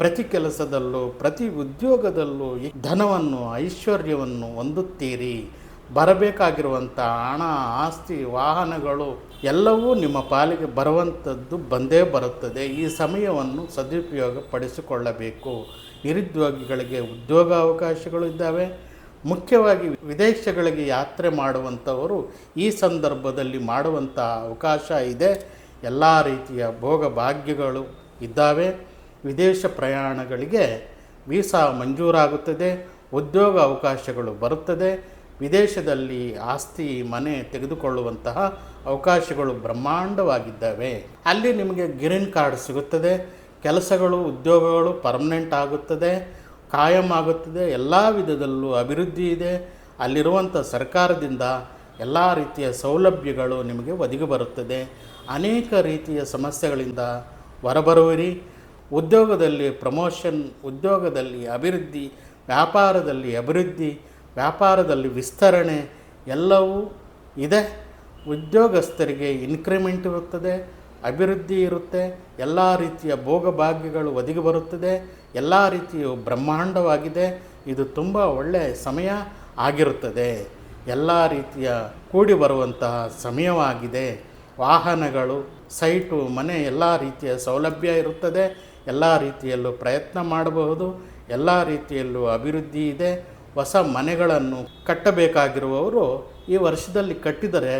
ಪ್ರತಿ ಕೆಲಸದಲ್ಲೂ, ಪ್ರತಿ ಉದ್ಯೋಗದಲ್ಲೂ ಧನವನ್ನು, ಐಶ್ವರ್ಯವನ್ನು ಹೊಂದುತ್ತೀರಿ. ಬರಬೇಕಾಗಿರುವಂಥ ಹಣ, ಆಸ್ತಿ, ವಾಹನಗಳು ಎಲ್ಲವೂ ನಿಮ್ಮ ಪಾಲಿಗೆ ಬರುವಂಥದ್ದು ಬಂದೇ ಬರುತ್ತದೆ. ಈ ಸಮಯವನ್ನು ಸದುಪಯೋಗ ಪಡಿಸಿಕೊಳ್ಳಬೇಕು. ನಿರುದ್ಯೋಗಿಗಳಿಗೆ ಉದ್ಯೋಗಾವಕಾಶಗಳು ಇದ್ದಾವೆ. ಮುಖ್ಯವಾಗಿ ವಿದೇಶಗಳಿಗೆ ಯಾತ್ರೆ ಮಾಡುವಂಥವರು ಈ ಸಂದರ್ಭದಲ್ಲಿ ಮಾಡುವಂಥ ಅವಕಾಶ ಇದೆ. ಎಲ್ಲ ರೀತಿಯ ಭೋಗ ಭಾಗ್ಯಗಳು ಇದ್ದಾವೆ. ವಿದೇಶ ಪ್ರಯಾಣಗಳಿಗೆ ವೀಸಾ ಮಂಜೂರಾಗುತ್ತದೆ. ಉದ್ಯೋಗ ಅವಕಾಶಗಳು ಬರುತ್ತದೆ. ವಿದೇಶದಲ್ಲಿ ಆಸ್ತಿ ಮನೆ ತೆಗೆದುಕೊಳ್ಳುವಂತಹ ಅವಕಾಶಗಳು ಬ್ರಹ್ಮಾಂಡವಾಗಿದ್ದಾವೆ. ಅಲ್ಲಿ ನಿಮಗೆ ಗ್ರೀನ್ ಕಾರ್ಡ್ ಸಿಗುತ್ತದೆ. ಕೆಲಸಗಳು, ಉದ್ಯೋಗಗಳು ಪರ್ಮನೆಂಟ್ ಆಗುತ್ತದೆ, ಕಾಯಂ ಆಗುತ್ತದೆ. ಎಲ್ಲ ವಿಧದಲ್ಲೂ ಅಭಿವೃದ್ಧಿ ಇದೆ. ಅಲ್ಲಿರುವಂಥ ಸರ್ಕಾರದಿಂದ ಎಲ್ಲ ರೀತಿಯ ಸೌಲಭ್ಯಗಳು ನಿಮಗೆ ಒದಗಿ ಬರುತ್ತದೆ. ಅನೇಕ ರೀತಿಯ ಸಮಸ್ಯೆಗಳಿಂದ ಹೊರಬರುವಿರಿ. ಉದ್ಯೋಗದಲ್ಲಿ ಪ್ರಮೋಷನ್, ಉದ್ಯೋಗದಲ್ಲಿ ಅಭಿವೃದ್ಧಿ, ವ್ಯಾಪಾರದಲ್ಲಿ ಅಭಿವೃದ್ಧಿ, ವ್ಯಾಪಾರದಲ್ಲಿ ವಿಸ್ತರಣೆ ಎಲ್ಲವೂ ಇದೆ. ಉದ್ಯೋಗಸ್ಥರಿಗೆ ಇನ್ಕ್ರಿಮೆಂಟ್ ಇರುತ್ತದೆ, ಅಭಿವೃದ್ಧಿ ಇರುತ್ತೆ. ಎಲ್ಲ ರೀತಿಯ ಭೋಗಭಾಗ್ಯಗಳು ಒದಗಿ ಬರುತ್ತದೆ. ಎಲ್ಲ ರೀತಿಯು ಬ್ರಹ್ಮಾಂಡವಾಗಿದೆ. ಇದು ತುಂಬ ಒಳ್ಳೆಯ ಸಮಯ ಆಗಿರುತ್ತದೆ. ಎಲ್ಲ ರೀತಿಯ ಕೂಡಿ ಬರುವಂತಹ ಸಮಯವಾಗಿದೆ. ವಾಹನಗಳು, ಸೈಟು, ಮನೆ ಎಲ್ಲ ರೀತಿಯ ಸೌಲಭ್ಯ ಇರುತ್ತದೆ. ಎಲ್ಲ ರೀತಿಯಲ್ಲೂ ಪ್ರಯತ್ನ ಮಾಡಬಹುದು. ಎಲ್ಲ ರೀತಿಯಲ್ಲೂ ಅಭಿವೃದ್ಧಿ ಇದೆ. ಹೊಸ ಮನೆಗಳನ್ನು ಕಟ್ಟಬೇಕಾಗಿರುವವರು ಈ ವರ್ಷದಲ್ಲಿ ಕಟ್ಟಿದರೆ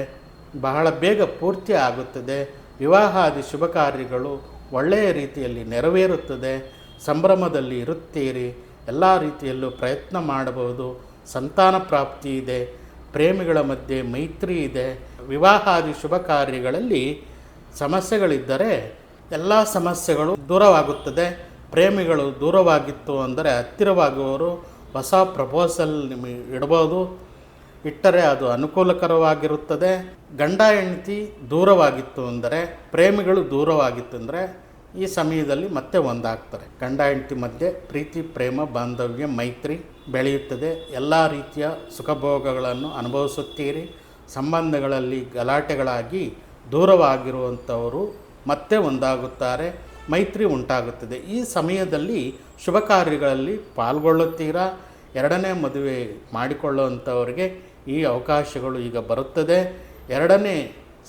ಬಹಳ ಬೇಗ ಪೂರ್ತಿ ಆಗುತ್ತದೆ. ವಿವಾಹಾದಿ ಶುಭ ಕಾರ್ಯಗಳು ಒಳ್ಳೆಯ ರೀತಿಯಲ್ಲಿ ನೆರವೇರುತ್ತದೆ. ಸಂಭ್ರಮದಲ್ಲಿ ಇರುತ್ತೀರಿ. ಎಲ್ಲ ರೀತಿಯಲ್ಲೂ ಪ್ರಯತ್ನ ಮಾಡಬಹುದು. ಸಂತಾನ ಪ್ರಾಪ್ತಿ ಇದೆ. ಪ್ರೇಮಿಗಳ ಮಧ್ಯೆ ಮೈತ್ರಿ ಇದೆ. ವಿವಾಹಾದಿ ಶುಭ ಕಾರ್ಯಗಳಲ್ಲಿ ಸಮಸ್ಯೆಗಳಿದ್ದರೆ ಎಲ್ಲ ಸಮಸ್ಯೆಗಳು ದೂರವಾಗುತ್ತದೆ. ಪ್ರೇಮಿಗಳು ದೂರವಾಗಿತ್ತು ಅಂದರೆ ಹತ್ತಿರವಾಗುವವರು ಹೊಸ ಪ್ರಪೋಸಲ್ ನಿಮಗೆ ಇಡ್ಬೋದು. ಇಟ್ಟರೆ ಅದು ಅನುಕೂಲಕರವಾಗಿರುತ್ತದೆ. ಗಂಡ ಹೆಂಡತಿ ದೂರವಾಗಿತ್ತು ಅಂದರೆ, ಪ್ರೇಮಿಗಳು ದೂರವಾಗಿತ್ತು ಅಂದರೆ ಈ ಸಮಯದಲ್ಲಿ ಮತ್ತೆ ಒಂದಾಗ್ತಾರೆ. ಗಂಡ ಹೆಂಡತಿ ಮಧ್ಯೆ ಪ್ರೀತಿ, ಪ್ರೇಮ, ಬಾಂಧವ್ಯ, ಮೈತ್ರಿ ಬೆಳೆಯುತ್ತದೆ. ಎಲ್ಲ ರೀತಿಯ ಸುಖಭೋಗಗಳನ್ನು ಅನುಭವಿಸುತ್ತೀರಿ. ಸಂಬಂಧಗಳಲ್ಲಿ ಗಲಾಟೆಗಳಾಗಿ ದೂರವಾಗಿರುವಂಥವರು ಮತ್ತೆ ಒಂದಾಗುತ್ತಾರೆ. ಮೈತ್ರಿ ಉಂಟಾಗುತ್ತದೆ. ಈ ಸಮಯದಲ್ಲಿ ಶುಭ ಕಾರ್ಯಗಳಲ್ಲಿ ಪಾಲ್ಗೊಳ್ಳುತ್ತೀರಾ. ಎರಡನೇ ಮದುವೆ ಮಾಡಿಕೊಳ್ಳುವಂಥವರಿಗೆ ಈ ಅವಕಾಶಗಳು ಈಗ ಬರುತ್ತದೆ. ಎರಡನೇ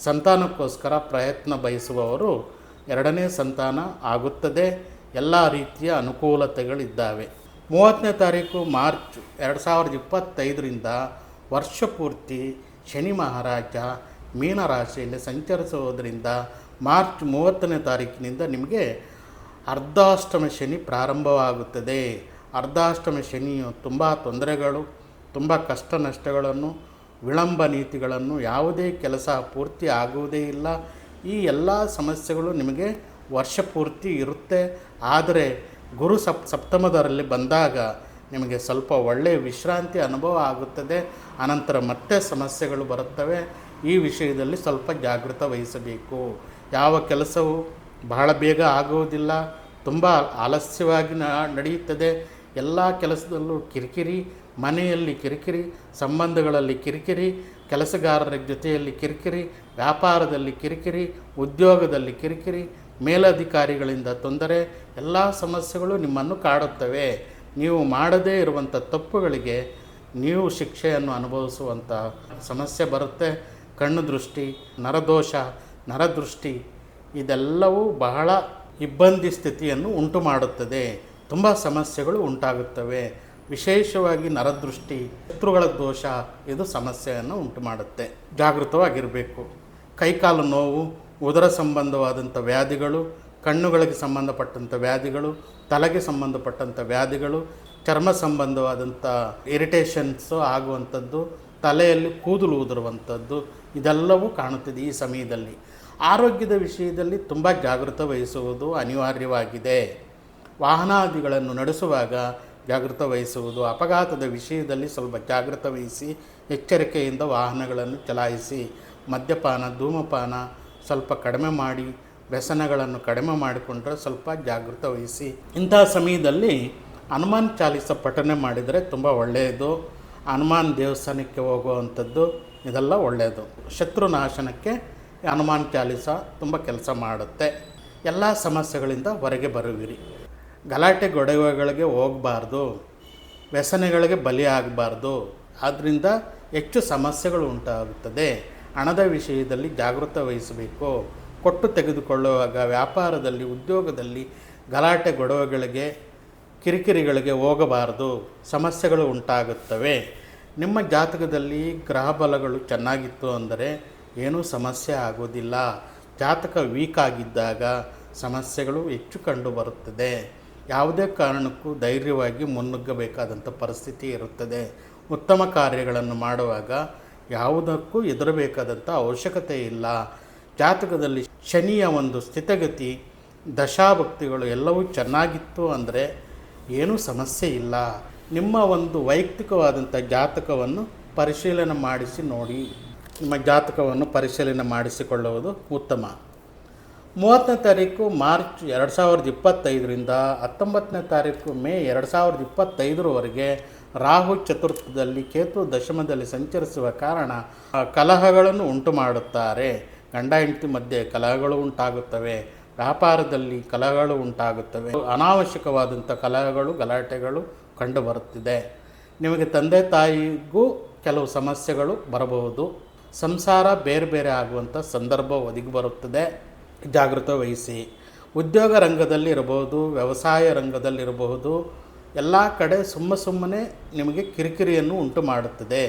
ಸಂತಾನಕ್ಕೋಸ್ಕರ ಪ್ರಯತ್ನ ಬಯಸುವವರು ಎರಡನೇ ಸಂತಾನ ಆಗುತ್ತದೆ. ಎಲ್ಲ ರೀತಿಯ ಅನುಕೂಲತೆಗಳಿದ್ದಾವೆ. 30ನೇ ತಾರೀಕು ಮಾರ್ಚ್ 2025ರಿಂದ ವರ್ಷಪೂರ್ತಿ ಶನಿ ಮಹಾರಾಜ ಮೀನರಾಶಿಯಲ್ಲಿ ಸಂಚರಿಸುವುದರಿಂದ ಮಾರ್ಚ್ 30ನೇ ತಾರೀಕಿನಿಂದ ನಿಮಗೆ ಅರ್ಧಾಷ್ಟಮ ಶನಿ ಪ್ರಾರಂಭವಾಗುತ್ತದೆ. ಅರ್ಧಾಷ್ಟಮ ಶನಿಯು ತುಂಬ ತೊಂದರೆಗಳು, ತುಂಬ ಕಷ್ಟ ನಷ್ಟಗಳನ್ನು, ವಿಳಂಬ ನೀತಿಗಳನ್ನು, ಯಾವುದೇ ಕೆಲಸ ಪೂರ್ತಿ ಆಗುವುದೇ ಇಲ್ಲ. ಈ ಎಲ್ಲ ಸಮಸ್ಯೆಗಳು ನಿಮಗೆ ವರ್ಷ ಪೂರ್ತಿ ಇರುತ್ತೆ. ಆದರೆ ಗುರು ಸಪ್ತಮದರಲ್ಲಿ ಬಂದಾಗ ನಿಮಗೆ ಸ್ವಲ್ಪ ಒಳ್ಳೆಯ ವಿಶ್ರಾಂತಿ ಅನುಭವ ಆಗುತ್ತದೆ. ಅನಂತರ ಮತ್ತೆ ಸಮಸ್ಯೆಗಳು ಬರುತ್ತವೆ. ಈ ವಿಷಯದಲ್ಲಿ ಸ್ವಲ್ಪ ಜಾಗೃತ ವಹಿಸಬೇಕು. ಯಾವ ಕೆಲಸವು ಬಹಳ ಬೇಗ ಆಗುವುದಿಲ್ಲ, ತುಂಬ ಆಲಸ್ಯವಾಗಿ ನಡೆಯುತ್ತದೆ. ಎಲ್ಲ ಕೆಲಸದಲ್ಲೂ ಕಿರಿಕಿರಿ, ಮನೆಯಲ್ಲಿ ಕಿರಿಕಿರಿ, ಸಂಬಂಧಗಳಲ್ಲಿ ಕಿರಿಕಿರಿ, ಕೆಲಸಗಾರರ ಜೊತೆಯಲ್ಲಿ ಕಿರಿಕಿರಿ, ವ್ಯಾಪಾರದಲ್ಲಿ ಕಿರಿಕಿರಿ, ಉದ್ಯೋಗದಲ್ಲಿ ಕಿರಿಕಿರಿ, ಮೇಲಧಿಕಾರಿಗಳಿಂದ ತೊಂದರೆ, ಎಲ್ಲ ಸಮಸ್ಯೆಗಳು ನಿಮ್ಮನ್ನು ಕಾಡುತ್ತವೆ. ನೀವು ಮಾಡದೇ ಇರುವಂಥ ತಪ್ಪುಗಳಿಗೆ ನೀವು ಶಿಕ್ಷೆಯನ್ನು ಅನುಭವಿಸುವಂಥ ಸಮಸ್ಯೆ ಬರುತ್ತೆ. ಕಣ್ಣು ದೃಷ್ಟಿ, ನರದೋಷ, ನರದೃಷ್ಟಿ ಇದೆಲ್ಲವೂ ಬಹಳ ಇಬ್ಬಂದಿ ಸ್ಥಿತಿಯನ್ನು ಉಂಟು ಮಾಡುತ್ತದೆ. ತುಂಬ ಸಮಸ್ಯೆಗಳು ಉಂಟಾಗುತ್ತವೆ. ವಿಶೇಷವಾಗಿ ನರದೃಷ್ಟಿ, ಶತ್ರುಗಳ ದೋಷ ಇದು ಸಮಸ್ಯೆಯನ್ನು ಉಂಟು ಮಾಡುತ್ತೆ. ಜಾಗೃತವಾಗಿರಬೇಕು. ಕೈಕಾಲು ನೋವು, ಉದರ ಸಂಬಂಧವಾದಂಥ ವ್ಯಾಧಿಗಳು, ಕಣ್ಣುಗಳಿಗೆ ಸಂಬಂಧಪಟ್ಟಂಥ ವ್ಯಾಧಿಗಳು, ತಲೆಗೆ ಸಂಬಂಧಪಟ್ಟಂಥ ವ್ಯಾಧಿಗಳು, ಚರ್ಮ ಸಂಬಂಧವಾದಂಥ ಇರಿಟೇಷನ್ಸು ಆಗುವಂಥದ್ದು, ತಲೆಯಲ್ಲಿ ಕೂದಲು ಉದುರುವಂಥದ್ದು ಇದೆಲ್ಲವೂ ಕಾಣುತ್ತದೆ. ಈ ಸಮಯದಲ್ಲಿ ಆರೋಗ್ಯದ ವಿಷಯದಲ್ಲಿ ತುಂಬ ಜಾಗೃತ ವಹಿಸುವುದು ಅನಿವಾರ್ಯವಾಗಿದೆ. ವಾಹನಾದಿಗಳನ್ನು ನಡೆಸುವಾಗ ಜಾಗೃತ ವಹಿಸುವುದು, ಅಪಘಾತದ ವಿಷಯದಲ್ಲಿ ಸ್ವಲ್ಪ ಜಾಗೃತ ವಹಿಸಿ ಎಚ್ಚರಿಕೆಯಿಂದ ವಾಹನಗಳನ್ನು ಚಲಾಯಿಸಿ. ಮದ್ಯಪಾನ, ಧೂಮಪಾನ ಸ್ವಲ್ಪ ಕಡಿಮೆ ಮಾಡಿ, ವ್ಯಸನಗಳನ್ನು ಕಡಿಮೆ ಮಾಡಿಕೊಂಡ್ರೆ ಸ್ವಲ್ಪ ಜಾಗೃತ ವಹಿಸಿ. ಇಂಥ ಸಮಯದಲ್ಲಿ ಹನುಮಾನ್ ಚಾಲಿಸ ಪಠನೆ ಮಾಡಿದರೆ ತುಂಬ ಒಳ್ಳೆಯದು. ಹನುಮಾನ್ ದೇವಸ್ಥಾನಕ್ಕೆ ಹೋಗುವಂಥದ್ದು ಇದೆಲ್ಲ ಒಳ್ಳೆಯದು. ಶತ್ರುನಾಶನಕ್ಕೆ ಹನುಮಾನ್ ಚಾಲಿಸ ತುಂಬ ಕೆಲಸ ಮಾಡುತ್ತೆ. ಎಲ್ಲ ಸಮಸ್ಯೆಗಳಿಂದ ಹೊರಗೆ ಬರುವಿರಿ. ಗಲಾಟೆ ಗೊಡವೆಗಳಿಗೆ ಹೋಗಬಾರ್ದು, ವ್ಯಸನಗಳಿಗೆ ಬಲಿಯಾಗಬಾರ್ದು. ಆದ್ದರಿಂದ ಹೆಚ್ಚು ಸಮಸ್ಯೆಗಳು ಉಂಟಾಗುತ್ತದೆ. ಹಣದ ವಿಷಯದಲ್ಲಿ ಜಾಗೃತ ವಹಿಸಬೇಕು. ಕೊಟ್ಟು ತೆಗೆದುಕೊಳ್ಳುವಾಗ, ವ್ಯಾಪಾರದಲ್ಲಿ, ಉದ್ಯೋಗದಲ್ಲಿ ಗಲಾಟೆ ಗೊಡವೆಗಳಿಗೆ, ಕಿರಿಕಿರಿಗಳಿಗೆ ಹೋಗಬಾರದು. ಸಮಸ್ಯೆಗಳು ಉಂಟಾಗುತ್ತವೆ. ನಿಮ್ಮ ಜಾತಕದಲ್ಲಿ ಗ್ರಹ ಬಲಗಳು ಚೆನ್ನಾಗಿತ್ತು ಅಂದರೆ ಏನೂ ಸಮಸ್ಯೆ ಆಗೋದಿಲ್ಲ. ಜಾತಕ ವೀಕ್ ಆಗಿದ್ದಾಗ ಸಮಸ್ಯೆಗಳು ಹೆಚ್ಚು ಕಂಡುಬರುತ್ತದೆ. ಯಾವುದೇ ಕಾರಣಕ್ಕೂ ಧೈರ್ಯವಾಗಿ ಮುನ್ನುಗ್ಗಬೇಕಾದಂಥ ಪರಿಸ್ಥಿತಿ ಇರುತ್ತದೆ. ಉತ್ತಮ ಕಾರ್ಯಗಳನ್ನು ಮಾಡುವಾಗ ಯಾವುದಕ್ಕೂ ಹೆದರಬೇಕಾದಂಥ ಅವಶ್ಯಕತೆ ಇಲ್ಲ. ಜಾತಕದಲ್ಲಿ ಶನಿಯ ಒಂದು ಸ್ಥಿತಿಗತಿ, ದಶಾಭಕ್ತಿಗಳು ಎಲ್ಲವೂ ಚೆನ್ನಾಗಿತ್ತು ಅಂದರೆ ಏನೂ ಸಮಸ್ಯೆ ಇಲ್ಲ. ನಿಮ್ಮ ಒಂದು ವೈಯಕ್ತಿಕವಾದಂಥ ಜಾತಕವನ್ನು ಪರಿಶೀಲನೆ ಮಾಡಿಸಿ ನೋಡಿ. ನಿಮ್ಮ ಜಾತಕವನ್ನು ಪರಿಶೀಲನೆ ಮಾಡಿಸಿಕೊಳ್ಳುವುದು ಉತ್ತಮ. 30ನೇ ತಾರೀಕು ಮಾರ್ಚ್ 2025ರಿಂದ 19ನೇ ತಾರೀಕು ಮೇ 2025ರವರೆಗೆ ರಾಹು ಚತುರ್ಥದಲ್ಲಿ, ಕೇತು ದಶಮದಲ್ಲಿ ಸಂಚರಿಸುವ ಕಾರಣ ಕಲಹಗಳನ್ನು ಉಂಟು ಮಾಡುತ್ತಾರೆ. ಗಂಡ ಹೆಂಡತಿ ಮಧ್ಯೆ ಕಲಹಗಳು ಉಂಟಾಗುತ್ತವೆ. ವ್ಯಾಪಾರದಲ್ಲಿ ಕಲಹಗಳು ಉಂಟಾಗುತ್ತವೆ. ಅನಾವಶ್ಯಕವಾದಂಥ ಕಲಹಗಳು, ಗಲಾಟೆಗಳು ಕಂಡುಬರುತ್ತಿದೆ. ನಿಮಗೆ ತಂದೆ ತಾಯಿಗೂ ಕೆಲವು ಸಮಸ್ಯೆಗಳು ಬರಬಹುದು. ಸಂಸಾರ ಬೇರೆ ಬೇರೆ ಆಗುವಂಥ ಸಂದರ್ಭ ಒದಗಿ ಬರುತ್ತದೆ. ಜಾಗೃತ ವಹಿಸಿ. ಉದ್ಯೋಗ ರಂಗದಲ್ಲಿರಬಹುದು, ವ್ಯವಸಾಯ ರಂಗದಲ್ಲಿರಬಹುದು, ಎಲ್ಲ ಕಡೆ ಸುಮ್ಮನೆ ನಿಮಗೆ ಕಿರಿಕಿರಿಯನ್ನು ಉಂಟು ಮಾಡುತ್ತದೆ.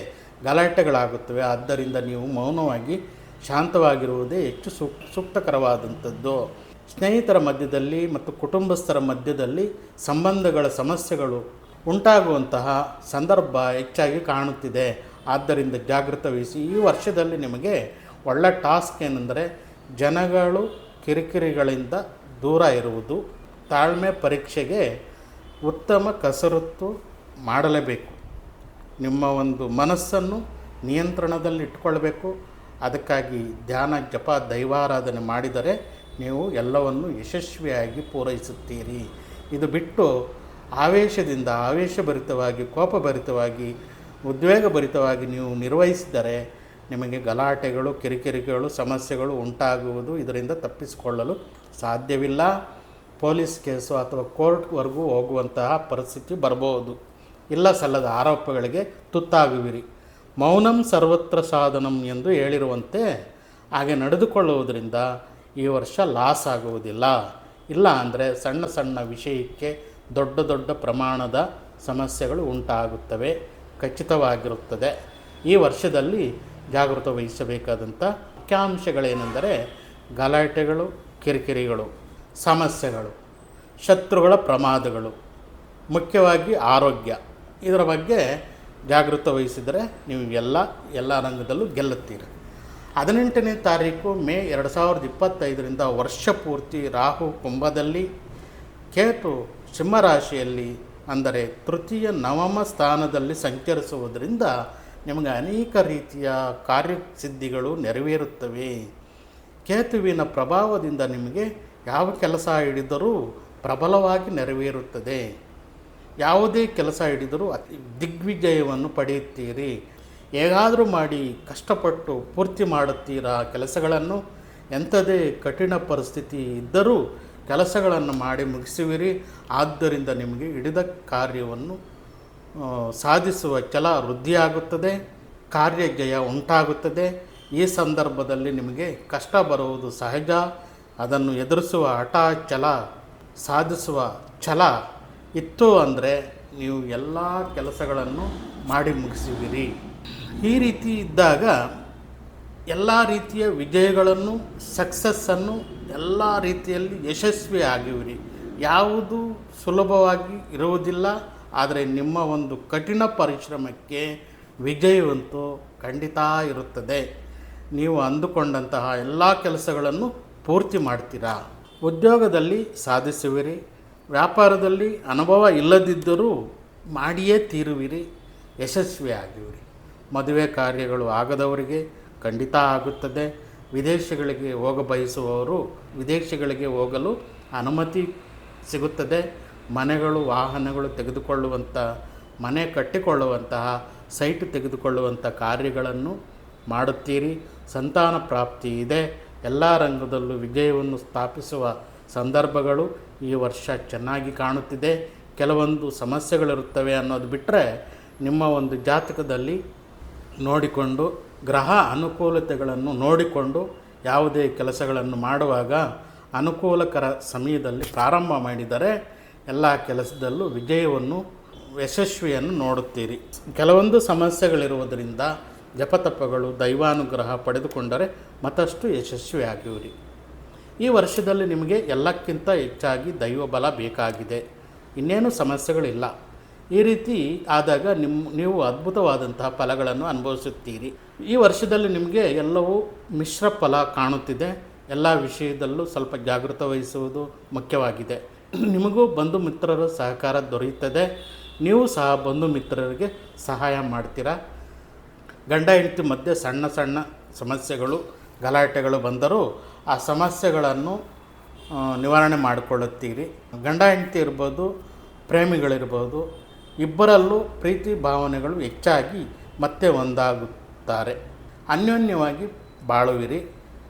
ಗಲಾಟೆಗಳಾಗುತ್ತವೆ. ಆದ್ದರಿಂದ ನೀವು ಮೌನವಾಗಿ ಶಾಂತವಾಗಿರುವುದೇ ಹೆಚ್ಚು ಸೂಕ್ತಕರವಾದಂಥದ್ದು. ಸ್ನೇಹಿತರ ಮಧ್ಯದಲ್ಲಿ ಮತ್ತು ಕುಟುಂಬಸ್ಥರ ಮಧ್ಯದಲ್ಲಿ ಸಂಬಂಧಗಳ ಸಮಸ್ಯೆಗಳು ಉಂಟಾಗುವಂತಹ ಸಂದರ್ಭ ಹೆಚ್ಚಾಗಿ ಕಾಣುತ್ತಿದೆ. ಆದ್ದರಿಂದ ಜಾಗೃತ ವಹಿಸಿ. ಈ ವರ್ಷದಲ್ಲಿ ನಿಮಗೆ ಒಳ್ಳೆ ಟಾಸ್ಕ್ ಏನೆಂದರೆ ಜನಗಳು ಕಿರಿಕಿರಿಗಳಿಂದ ದೂರ ಇರುವುದು. ತಾಳ್ಮೆ ಪರೀಕ್ಷೆಗೆ ಉತ್ತಮ ಕಸರತ್ತು ಮಾಡಲೇಬೇಕು. ನಿಮ್ಮ ಒಂದು ಮನಸ್ಸನ್ನು ನಿಯಂತ್ರಣದಲ್ಲಿ ಇಟ್ಕೊಳ್ಬೇಕು. ಅದಕ್ಕಾಗಿ ಧ್ಯಾನ, ಜಪ, ದೈವಾರಾಧನೆ ಮಾಡಿದರೆ ನೀವು ಎಲ್ಲವನ್ನು ಯಶಸ್ವಿಯಾಗಿ ಪೂರೈಸುತ್ತೀರಿ. ಇದು ಬಿಟ್ಟು ಆವೇಶದಿಂದ, ಆವೇಶಭರಿತವಾಗಿ, ಕೋಪಭರಿತವಾಗಿ, ಉದ್ವೇಗಭರಿತವಾಗಿ ನೀವು ನಿರ್ವಹಿಸಿದರೆ ನಿಮಗೆ ಗಲಾಟೆಗಳು, ಕಿರಿಕಿರಿಗಳು, ಸಮಸ್ಯೆಗಳು ಉಂಟಾಗುವುದು. ಇದರಿಂದ ತಪ್ಪಿಸಿಕೊಳ್ಳಲು ಸಾಧ್ಯವಿಲ್ಲ. ಪೊಲೀಸ್ ಕೇಸು ಅಥವಾ ಕೋರ್ಟ್ವರೆಗೂ ಹೋಗುವಂತಹ ಪರಿಸ್ಥಿತಿ ಬರಬಹುದು. ಇಲ್ಲ ಸಲ್ಲದ ಆರೋಪಗಳಿಗೆ ತುತ್ತಾಗುವಿರಿ. ಮೌನಂ ಸರ್ವತ್ರ ಸಾಧನಂ ಎಂದು ಹೇಳಿರುವಂತೆ ಹಾಗೆ ನಡೆದುಕೊಳ್ಳುವುದರಿಂದ ಈ ವರ್ಷ ಲಾಸ್ ಆಗುವುದಿಲ್ಲ. ಇಲ್ಲ ಅಂದರೆ ಸಣ್ಣ ಸಣ್ಣ ವಿಷಯಕ್ಕೆ ದೊಡ್ಡ ದೊಡ್ಡ ಪ್ರಮಾಣದ ಸಮಸ್ಯೆಗಳು ಉಂಟಾಗುತ್ತವೆ. ಖಚಿತವಾಗಿರುತ್ತದೆ. ಈ ವರ್ಷದಲ್ಲಿ ಜಾಗೃತ ವಹಿಸಬೇಕಾದಂಥ ಮುಖ್ಯಾಂಶಗಳೇನೆಂದರೆ ಗಲಾಟೆಗಳು, ಕಿರಿಕಿರಿಗಳು, ಸಮಸ್ಯೆಗಳು, ಶತ್ರುಗಳ ಪ್ರಮಾದಗಳು, ಮುಖ್ಯವಾಗಿ ಆರೋಗ್ಯ. ಇದರ ಬಗ್ಗೆ ಜಾಗೃತ ವಹಿಸಿದರೆ ನೀವು ಎಲ್ಲ ರಂಗದಲ್ಲೂ ಗೆಲ್ಲುತ್ತೀರಿ. 18ನೇ ತಾರೀಕು ಮೇ 2025ರಿಂದ ವರ್ಷ ಪೂರ್ತಿ ರಾಹು ಕುಂಭದಲ್ಲಿ, ಕೇತು ಸಿಂಹರಾಶಿಯಲ್ಲಿ ಅಂದರೆ ತೃತೀಯ ನವಮ ಸ್ಥಾನದಲ್ಲಿ ಸಂಚರಿಸುವುದರಿಂದ ನಿಮಗೆ ಅನೇಕ ರೀತಿಯ ಕಾರ್ಯಸಿದ್ಧಿಗಳು ನೆರವೇರುತ್ತವೆ. ಕೇತುವಿನ ಪ್ರಭಾವದಿಂದ ನಿಮಗೆ ಯಾವ ಕೆಲಸ ಹಿಡಿದರೂ ಪ್ರಬಲವಾಗಿ ನೆರವೇರುತ್ತದೆ. ಯಾವುದೇ ಕೆಲಸ ಹಿಡಿದರೂ ದಿಗ್ವಿಜಯವನ್ನು ಪಡೆಯುತ್ತೀರಿ. ಹೇಗಾದರೂ ಮಾಡಿ ಕಷ್ಟಪಟ್ಟು ಪೂರ್ತಿ ಮಾಡುತ್ತೀರಾ ಕೆಲಸಗಳನ್ನು. ಎಂಥದೇ ಕಠಿಣ ಪರಿಸ್ಥಿತಿ ಇದ್ದರೂ ಕೆಲಸಗಳನ್ನು ಮಾಡಿ ಮುಗಿಸುವಿರಿ. ಆದ್ದರಿಂದ ನಿಮಗೆ ಹಿಡಿದ ಕಾರ್ಯವನ್ನು ಸಾಧಿಸುವ ಛಲ ವೃದ್ಧಿಯಾಗುತ್ತದೆ. ಕಾರ್ಯಜಯ ಉಂಟಾಗುತ್ತದೆ. ಈ ಸಂದರ್ಭದಲ್ಲಿ ನಿಮಗೆ ಕಷ್ಟ ಬರುವುದು ಸಹಜ. ಅದನ್ನು ಎದುರಿಸುವ ಹಠ, ಛಲ, ಸಾಧಿಸುವ ಛಲ ಇತ್ತು ಅಂದರೆ ನೀವು ಎಲ್ಲ ಕೆಲಸಗಳನ್ನು ಮಾಡಿ ಮುಗಿಸುವಿರಿ. ಈ ರೀತಿ ಇದ್ದಾಗ ಎಲ್ಲ ರೀತಿಯ ವಿಜಯಗಳನ್ನು, ಸಕ್ಸಸ್ಸನ್ನು ಎಲ್ಲ ರೀತಿಯಲ್ಲಿ ಯಶಸ್ವಿ ಆಗಿವಿರಿ. ಯಾವುದು ಸುಲಭವಾಗಿ ಇರುವುದಿಲ್ಲ. ಆದರೆ ನಿಮ್ಮ ಒಂದು ಕಠಿಣ ಪರಿಶ್ರಮಕ್ಕೆ ವಿಜಯವಂತೂ ಖಂಡಿತ ಇರುತ್ತದೆ. ನೀವು ಅಂದುಕೊಂಡಂತಹ ಎಲ್ಲ ಕೆಲಸಗಳನ್ನು ಪೂರ್ತಿ ಮಾಡ್ತೀರಾ. ಉದ್ಯೋಗದಲ್ಲಿ ಸಾಧಿಸುವಿರಿ. ವ್ಯಾಪಾರದಲ್ಲಿ ಅನುಭವ ಇಲ್ಲದಿದ್ದರೂ ಮಾಡಿಯೇ ತೀರುವಿರಿ. ಯಶಸ್ವಿಯಾಗಿವಿರಿ. ಮದುವೆ ಕಾರ್ಯಗಳು ಆಗದವರಿಗೆ ಖಂಡಿತ ಆಗುತ್ತದೆ. ವಿದೇಶಗಳಿಗೆ ಹೋಗ ಬಯಸುವವರು ವಿದೇಶಗಳಿಗೆ ಹೋಗಲು ಅನುಮತಿ ಸಿಗುತ್ತದೆ. ಮನೆಗಳು, ವಾಹನಗಳು ತೆಗೆದುಕೊಳ್ಳುವಂಥ, ಮನೆ ಕಟ್ಟಿಕೊಳ್ಳುವಂತಹ, ಸೈಟ್ ತೆಗೆದುಕೊಳ್ಳುವಂಥ ಕಾರ್ಯಗಳನ್ನು ಮಾಡುತ್ತೀರಿ. ಸಂತಾನ ಪ್ರಾಪ್ತಿ ಇದೆ. ಎಲ್ಲ ರಂಗದಲ್ಲೂ ವಿಜಯವನ್ನು ಸ್ಥಾಪಿಸುವ ಸಂದರ್ಭಗಳು ಈ ವರ್ಷ ಚೆನ್ನಾಗಿ ಕಾಣುತ್ತಿದೆ. ಕೆಲವೊಂದು ಸಮಸ್ಯೆಗಳಿರುತ್ತವೆ ಅನ್ನೋದು ಬಿಟ್ಟರೆ ನಿಮ್ಮ ಒಂದು ಜಾತಕದಲ್ಲಿ ನೋಡಿಕೊಂಡು ಗ್ರಹ ಅನುಕೂಲತೆಗಳನ್ನು ನೋಡಿಕೊಂಡು ಯಾವುದೇ ಕೆಲಸಗಳನ್ನು ಮಾಡುವಾಗ ಅನುಕೂಲಕರ ಸಮಯದಲ್ಲಿ ಪ್ರಾರಂಭ ಮಾಡಿದರೆ ಎಲ್ಲ ಕೆಲಸದಲ್ಲೂ ವಿಜಯವನ್ನು ಯಶಸ್ವಿಯನ್ನು ನೋಡುತ್ತೀರಿ. ಕೆಲವೊಂದು ಸಮಸ್ಯೆಗಳಿರುವುದರಿಂದ ಜಪತಪಗಳು ದೈವಾನುಗ್ರಹ ಪಡೆದುಕೊಂಡರೆ ಮತ್ತಷ್ಟು ಯಶಸ್ವಿಯಾಗಿವಿರಿ. ಈ ವರ್ಷದಲ್ಲಿ ನಿಮಗೆ ಎಲ್ಲಕ್ಕಿಂತ ಹೆಚ್ಚಾಗಿ ದೈವ ಬಲ ಬೇಕಾಗಿದೆ, ಇನ್ನೇನು ಸಮಸ್ಯೆಗಳಿಲ್ಲ. ಈ ರೀತಿ ಆದಾಗ ನೀವು ಅದ್ಭುತವಾದಂತಹ ಫಲಗಳನ್ನು ಅನುಭವಿಸುತ್ತೀರಿ. ಈ ವರ್ಷದಲ್ಲಿ ನಿಮಗೆ ಎಲ್ಲವೂ ಮಿಶ್ರ ಫಲ ಕಾಣುತ್ತಿದೆ. ಎಲ್ಲ ವಿಷಯದಲ್ಲೂ ಸ್ವಲ್ಪ ಜಾಗೃತ ವಹಿಸುವುದು ಮುಖ್ಯವಾಗಿದೆ. ನಿಮಗೂ ಬಂಧು ಮಿತ್ರರ ಸಹಕಾರ ದೊರೆಯುತ್ತದೆ. ನೀವು ಸಹ ಬಂಧು ಮಿತ್ರರಿಗೆ ಸಹಾಯ ಮಾಡ್ತೀರಾ. ಗಂಡ ಹೆಂಡತಿ ಮಧ್ಯೆ ಸಣ್ಣ ಸಣ್ಣ ಸಮಸ್ಯೆಗಳು ಗಲಾಟೆಗಳು ಬಂದರೂ ಆ ಸಮಸ್ಯೆಗಳನ್ನು ನಿವಾರಣೆ ಮಾಡಿಕೊಳ್ಳುತ್ತೀರಿ. ಗಂಡ ಹೆಂಡತಿ ಇರ್ಬೋದು, ಪ್ರೇಮಿಗಳಿರ್ಬೋದು, ಇಬ್ಬರಲ್ಲೂ ಪ್ರೀತಿ ಭಾವನೆಗಳು ಹೆಚ್ಚಾಗಿ ಮತ್ತೆ ಒಂದಾಗುತ್ತಾರೆ. ಅನ್ಯೋನ್ಯವಾಗಿ ಬಾಳುವಿರಿ.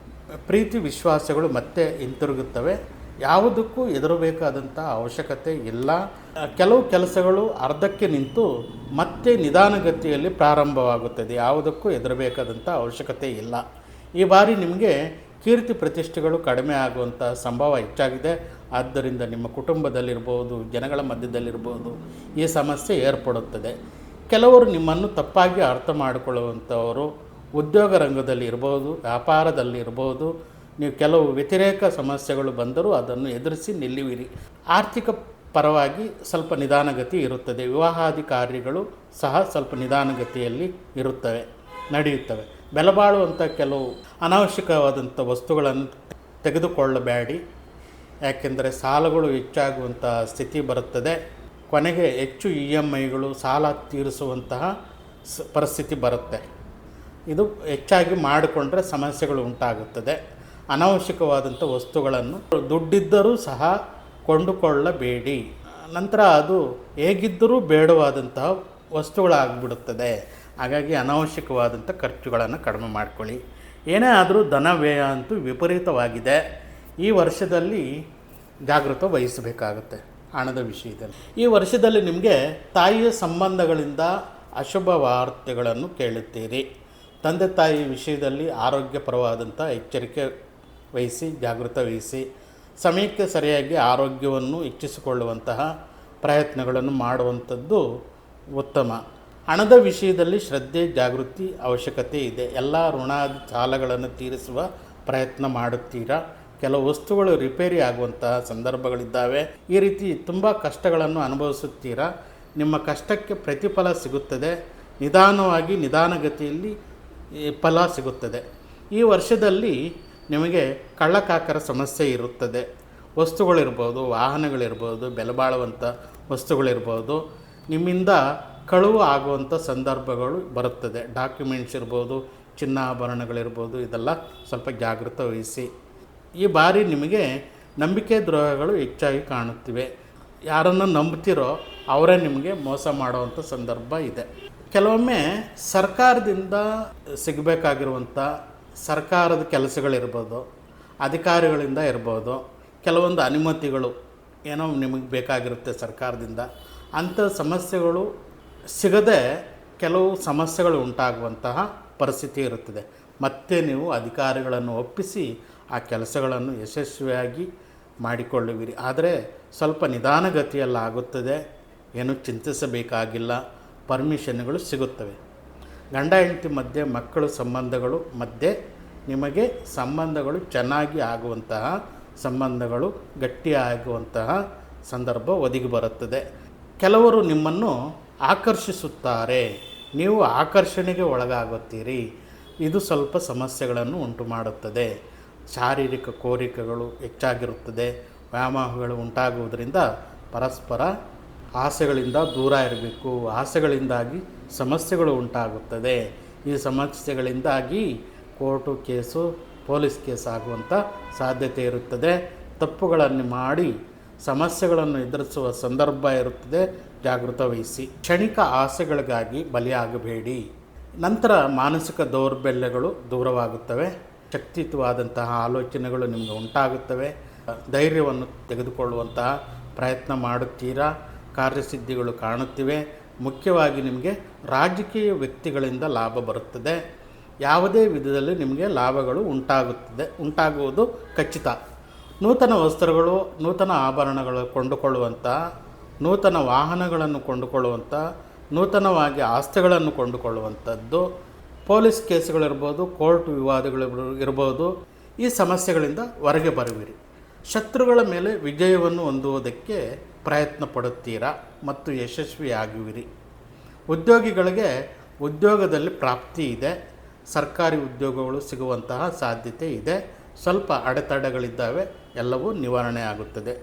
ಪ್ರೀತಿ ವಿಶ್ವಾಸಗಳು ಮತ್ತೆ ಹಿಂತಿರುಗುತ್ತವೆ. ಯಾವುದಕ್ಕೂ ಹೆದರಬೇಕಾದಂಥ ಅವಶ್ಯಕತೆ ಇಲ್ಲ. ಕೆಲವು ಕೆಲಸಗಳು ಅರ್ಧಕ್ಕೆ ನಿಂತು ಮತ್ತೆ ನಿಧಾನಗತಿಯಲ್ಲಿ ಪ್ರಾರಂಭವಾಗುತ್ತದೆ. ಯಾವುದಕ್ಕೂ ಹೆದರಬೇಕಾದಂಥ ಅವಶ್ಯಕತೆ ಇಲ್ಲ. ಈ ಬಾರಿ ನಿಮಗೆ ಕೀರ್ತಿ ಪ್ರತಿಷ್ಠೆಗಳು ಕಡಿಮೆ ಆಗುವಂಥ ಸಂಭವ ಹೆಚ್ಚಾಗಿದೆ. ಆದ್ದರಿಂದ ನಿಮ್ಮ ಕುಟುಂಬದಲ್ಲಿರ್ಬೋದು, ಜನಗಳ ಮಧ್ಯದಲ್ಲಿರ್ಬೋದು ಈ ಸಮಸ್ಯೆ ಏರ್ಪಡುತ್ತದೆ. ಕೆಲವರು ನಿಮ್ಮನ್ನು ತಪ್ಪಾಗಿ ಅರ್ಥ ಮಾಡಿಕೊಳ್ಳುವಂಥವರು ಉದ್ಯೋಗ ರಂಗದಲ್ಲಿ ಇರ್ಬೋದು, ವ್ಯಾಪಾರದಲ್ಲಿ ಇರ್ಬೋದು. ನೀವು ಕೆಲವು ವ್ಯತಿರೇಕ ಸಮಸ್ಯೆಗಳು ಬಂದರೂ ಅದನ್ನು ಎದುರಿಸಿ ನಿಲ್ಲುವಿರಿ. ಆರ್ಥಿಕ ಪರವಾಗಿ ಸ್ವಲ್ಪ ನಿಧಾನಗತಿ ಇರುತ್ತದೆ. ವಿವಾಹಾದಿ ಕಾರ್ಯಗಳು ಸಹ ಸ್ವಲ್ಪ ನಿಧಾನಗತಿಯಲ್ಲಿ ನಡೆಯುತ್ತವೆ. ಬೆಲೆಬಾಳುವಂಥ ಕೆಲವು ಅನಾವಶ್ಯಕವಾದಂಥ ವಸ್ತುಗಳನ್ನು ತೆಗೆದುಕೊಳ್ಳಬೇಡಿ. ಯಾಕೆಂದರೆ ಸಾಲಗಳು ಹೆಚ್ಚಾಗುವಂಥ ಸ್ಥಿತಿ ಬರುತ್ತದೆ. ಕೊನೆಗೆ ಹೆಚ್ಚು EMIಗಳು ಸಾಲ ತೀರಿಸುವಂತಹ ಪರಿಸ್ಥಿತಿ ಬರುತ್ತೆ. ಇದು ಹೆಚ್ಚಾಗಿ ಮಾಡಿಕೊಂಡ್ರೆ ಸಮಸ್ಯೆಗಳು ಉಂಟಾಗುತ್ತದೆ. ಅನಾವಶ್ಯಕವಾದಂಥ ವಸ್ತುಗಳನ್ನು ದುಡ್ಡಿದ್ದರೂ ಸಹ ಕೊಂಡುಕೊಳ್ಳಬೇಡಿ. ನಂತರ ಅದು ಹೇಗಿದ್ದರೂ ಬೇಡವಾದಂತಹ ವಸ್ತುಗಳಾಗಿಬಿಡುತ್ತದೆ. ಹಾಗಾಗಿ ಅನಾವಶ್ಯಕವಾದಂಥ ಖರ್ಚುಗಳನ್ನು ಕಡಿಮೆ ಮಾಡಿಕೊಳ್ಳಿ. ಏನೇ ಆದರೂ ಧನ ವ್ಯಯ ಅಂತೂ ವಿಪರೀತವಾಗಿದೆ. ಈ ವರ್ಷದಲ್ಲಿ ಜಾಗೃತ ವಹಿಸಬೇಕಾಗುತ್ತೆ ಹಣದ ವಿಷಯದಲ್ಲಿ. ಈ ವರ್ಷದಲ್ಲಿ ನಿಮಗೆ ತಾಯಿಯ ಸಂಬಂಧಗಳಿಂದ ಅಶುಭ ವಾರ್ತೆಗಳನ್ನು ಕೇಳುತ್ತೀರಿ. ತಂದೆ ತಾಯಿ ವಿಷಯದಲ್ಲಿ ಆರೋಗ್ಯಪರವಾದಂಥ ಎಚ್ಚರಿಕೆ ವಹಿಸಿ, ಜಾಗೃತ ವಹಿಸಿ, ಸಮಯಕ್ಕೆ ಸರಿಯಾಗಿ ಆರೋಗ್ಯವನ್ನು ಹೆಚ್ಚಿಸಿಕೊಳ್ಳುವಂತಹ ಪ್ರಯತ್ನಗಳನ್ನು ಮಾಡುವಂಥದ್ದು ಉತ್ತಮ. ಹಣದ ವಿಷಯದಲ್ಲಿ ಶ್ರದ್ಧೆ ಜಾಗೃತಿ ಅವಶ್ಯಕತೆ ಇದೆ. ಎಲ್ಲ ಋಣಾದಿ ಸಾಲಗಳನ್ನು ತೀರಿಸುವ ಪ್ರಯತ್ನ ಮಾಡುತ್ತೀರಾ. ಕೆಲವು ವಸ್ತುಗಳು ರಿಪೇರಿ ಆಗುವಂತಹ ಸಂದರ್ಭಗಳಿದ್ದಾವೆ. ಈ ರೀತಿ ತುಂಬ ಕಷ್ಟಗಳನ್ನು ಅನುಭವಿಸುತ್ತೀರಾ. ನಿಮ್ಮ ಕಷ್ಟಕ್ಕೆ ಪ್ರತಿಫಲ ಸಿಗುತ್ತದೆ. ನಿಧಾನಗತಿಯಲ್ಲಿ ಫಲ ಸಿಗುತ್ತದೆ. ಈ ವರ್ಷದಲ್ಲಿ ನಿಮಗೆ ಕಳ್ಳಕಾಕರ ಸಮಸ್ಯೆ ಇರುತ್ತದೆ. ವಸ್ತುಗಳಿರ್ಬೋದು, ವಾಹನಗಳಿರ್ಬೋದು, ಬೆಲೆಬಾಳುವಂಥ ವಸ್ತುಗಳಿರ್ಬೋದು, ನಿಮ್ಮಿಂದ ಕಳುವು ಆಗುವಂಥ ಸಂದರ್ಭಗಳು ಬರುತ್ತದೆ. ಡಾಕ್ಯುಮೆಂಟ್ಸ್ ಇರ್ಬೋದು, ಚಿನ್ನಾಭರಣಗಳಿರ್ಬೋದು, ಇದೆಲ್ಲ ಸ್ವಲ್ಪ ಜಾಗೃತ ವಹಿಸಿ. ಈ ಬಾರಿ ನಿಮಗೆ ನಂಬಿಕೆ ದ್ರೋಹಗಳು ಹೆಚ್ಚಾಗಿ ಕಾಣುತ್ತಿವೆ. ಯಾರನ್ನು ನಂಬ್ತಿರೋ ಅವರೇ ನಿಮಗೆ ಮೋಸ ಮಾಡುವಂಥ ಸಂದರ್ಭ ಇದೆ. ಕೆಲವೊಮ್ಮೆ ಸರ್ಕಾರದಿಂದ ಸಿಗಬೇಕಾಗಿರುವಂಥ ಸರ್ಕಾರದ ಕೆಲಸಗಳಿರ್ಬೋದು, ಅಧಿಕಾರಿಗಳಿಂದ ಇರ್ಬೋದು, ಕೆಲವೊಂದು ಅನುಮತಿಗಳು ಏನೋ ನಿಮಗೆ ಬೇಕಾಗಿರುತ್ತೆ ಸರ್ಕಾರದಿಂದ. ಅಂಥ ಸಮಸ್ಯೆಗಳು ಸಿಗದೆ ಕೆಲವು ಸಮಸ್ಯೆಗಳು ಉಂಟಾಗುವಂತಹ ಪರಿಸ್ಥಿತಿ ಇರುತ್ತದೆ. ಮತ್ತೆ ನೀವು ಅಧಿಕಾರಿಗಳನ್ನು ಒಪ್ಪಿಸಿ ಆ ಕೆಲಸಗಳನ್ನು ಯಶಸ್ವಿಯಾಗಿ ಮಾಡಿಕೊಳ್ಳುವಿರಿ. ಆದರೆ ಸ್ವಲ್ಪ ನಿಧಾನಗತಿಯಲ್ಲಾಗುತ್ತದೆ. ಏನು ಚಿಂತಿಸಬೇಕಾಗಿಲ್ಲ. ಪರ್ಮಿಷನ್ಗಳು ಸಿಗುತ್ತವೆ. ಗಂಡ ಹೆಂಡತಿ ಮಧ್ಯೆ, ಮಕ್ಕಳ ಸಂಬಂಧಗಳು ಮಧ್ಯೆ ನಿಮಗೆ ಸಂಬಂಧಗಳು ಚೆನ್ನಾಗಿ ಆಗುವಂತಹ, ಸಂಬಂಧಗಳು ಗಟ್ಟಿಯಾಗುವಂತಹ ಸಂದರ್ಭ ಒದಗಿ ಬರುತ್ತದೆ. ಕೆಲವರು ನಿಮ್ಮನ್ನು ಆಕರ್ಷಿಸುತ್ತಾರೆ. ನೀವು ಆಕರ್ಷಣೆಗೆ ಒಳಗಾಗುತ್ತೀರಿ. ಇದು ಸ್ವಲ್ಪ ಸಮಸ್ಯೆಗಳನ್ನು ಉಂಟು ಮಾಡುತ್ತದೆ. ಶಾರೀರಿಕ ಕೋರಿಕೆಗಳು ಹೆಚ್ಚಾಗಿರುತ್ತದೆ. ವ್ಯಾಮೋಹಗಳು ಉಂಟಾಗುವುದರಿಂದ ಪರಸ್ಪರ ಆಸೆಗಳಿಂದ ದೂರ ಇರಬೇಕು. ಆಸೆಗಳಿಂದಾಗಿ ಸಮಸ್ಯೆಗಳು ಉಂಟಾಗುತ್ತದೆ. ಈ ಸಮಸ್ಯೆಗಳಿಂದಾಗಿ ಕೋರ್ಟು ಕೇಸು, ಪೊಲೀಸ್ ಕೇಸ್ ಆಗುವಂಥ ಸಾಧ್ಯತೆ ಇರುತ್ತದೆ. ತಪ್ಪುಗಳನ್ನು ಮಾಡಿ ಸಮಸ್ಯೆಗಳನ್ನು ಎದುರಿಸುವ ಸಂದರ್ಭ ಇರುತ್ತದೆ. ಜಾಗೃತ ವಹಿಸಿ. ಕ್ಷಣಿಕ ಆಸೆಗಳಿಗಾಗಿ ಬಲಿಯಾಗಬೇಡಿ. ನಂತರ ಮಾನಸಿಕ ದೌರ್ಬಲ್ಯಗಳು ದೂರವಾಗುತ್ತವೆ. ಶಕ್ತಿಯುತವಾದಂತಹ ಆಲೋಚನೆಗಳು ನಿಮಗೆ ಉಂಟಾಗುತ್ತವೆ. ಧೈರ್ಯವನ್ನು ತೆಗೆದುಕೊಳ್ಳುವಂತಹ ಪ್ರಯತ್ನ ಮಾಡುತ್ತೀರಾ. ಕಾರ್ಯಸಿದ್ಧಿಗಳು ಕಾಣುತ್ತಿವೆ. ಮುಖ್ಯವಾಗಿ ನಿಮಗೆ ರಾಜಕೀಯ ವ್ಯಕ್ತಿಗಳಿಂದ ಲಾಭ ಬರುತ್ತದೆ. ಯಾವುದೇ ವಿಧದಲ್ಲಿ ನಿಮಗೆ ಲಾಭಗಳು ಉಂಟಾಗುವುದು ಖಚಿತ. ನೂತನ ವಸ್ತ್ರಗಳು, ನೂತನ ಆಭರಣಗಳು ಕೊಂಡುಕೊಳ್ಳುವಂಥ, ನೂತನ ವಾಹನಗಳನ್ನು ಕೊಂಡುಕೊಳ್ಳುವಂಥ, ನೂತನವಾಗಿ ಆಸ್ತಿಗಳನ್ನು ಕೊಂಡುಕೊಳ್ಳುವಂಥದ್ದು, ಪೊಲೀಸ್ ಕೇಸುಗಳಿರ್ಬೋದು, ಕೋರ್ಟ್ ವಿವಾದಗಳು ಇರ್ಬೋದು, ಈ ಸಮಸ್ಯೆಗಳಿಂದ ಹೊರಗೆ ಬರುವಿರಿ. ಶತ್ರುಗಳ ಮೇಲೆ ವಿಜಯವನ್ನು ಹೊಂದುವುದಕ್ಕೆ ಪ್ರಯತ್ನ ಪಡುತ್ತೀರಾ ಮತ್ತು ಯಶಸ್ವಿಯಾಗುವಿರಿ. ಉದ್ಯೋಗಿಗಳಿಗೆ ಉದ್ಯೋಗದಲ್ಲಿ ಪ್ರಾಪ್ತಿ ಇದೆ. ಸರ್ಕಾರಿ ಉದ್ಯೋಗಗಳು ಸಿಗುವಂತಹ ಸಾಧ್ಯತೆ ಇದೆ. ಸ್ವಲ್ಪ ಅಡೆತಡೆಗಳಿದ್ದಾವೆ, ಎಲ್ಲವೂ ನಿವಾರಣೆ ಆಗುತ್ತದೆ.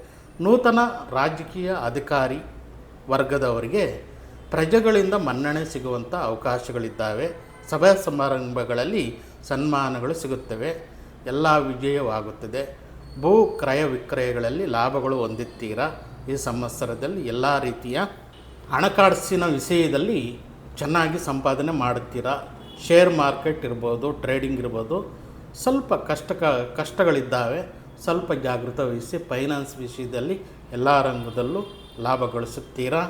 ನೂತನ ರಾಜಕೀಯ ಅಧಿಕಾರಿ ವರ್ಗದವರಿಗೆ ಪ್ರಜೆಗಳಿಂದ ಮನ್ನಣೆ ಸಿಗುವಂಥ ಅವಕಾಶಗಳಿದ್ದಾವೆ. ಸಭಾ ಸಮಾರಂಭಗಳಲ್ಲಿ ಸನ್ಮಾನಗಳು ಸಿಗುತ್ತವೆ. ಎಲ್ಲ ವಿಜಯವಾಗುತ್ತದೆ. ಭೂ ಕ್ರಯ ವಿಕ್ರಯಗಳಲ್ಲಿ ಲಾಭಗಳು ಹೊಂದುತ್ತೀರಾ. ಈ ಸಂವತ್ಸರದಲ್ಲಿ ಎಲ್ಲ ರೀತಿಯ ಹಣಕಾಸಿನ ವಿಷಯದಲ್ಲಿ ಚೆನ್ನಾಗಿ ಸಂಪಾದನೆ ಮಾಡುತ್ತೀರಾ. ಶೇರ್ ಮಾರ್ಕೆಟ್ ಇರ್ಬೋದು, ಟ್ರೇಡಿಂಗ್ ಇರ್ಬೋದು, ಸ್ವಲ್ಪ ಕಷ್ಟಗಳಿದ್ದಾವೆ. ಸ್ವಲ್ಪ ಜಾಗೃತ ವಹಿಸಿ. ಫೈನಾನ್ಸ್ ವಿಷಯದಲ್ಲಿ ಎಲ್ಲ ರಂಗದಲ್ಲೂ ಲಾಭ ಗಳಿಸುತ್ತೀರಾ.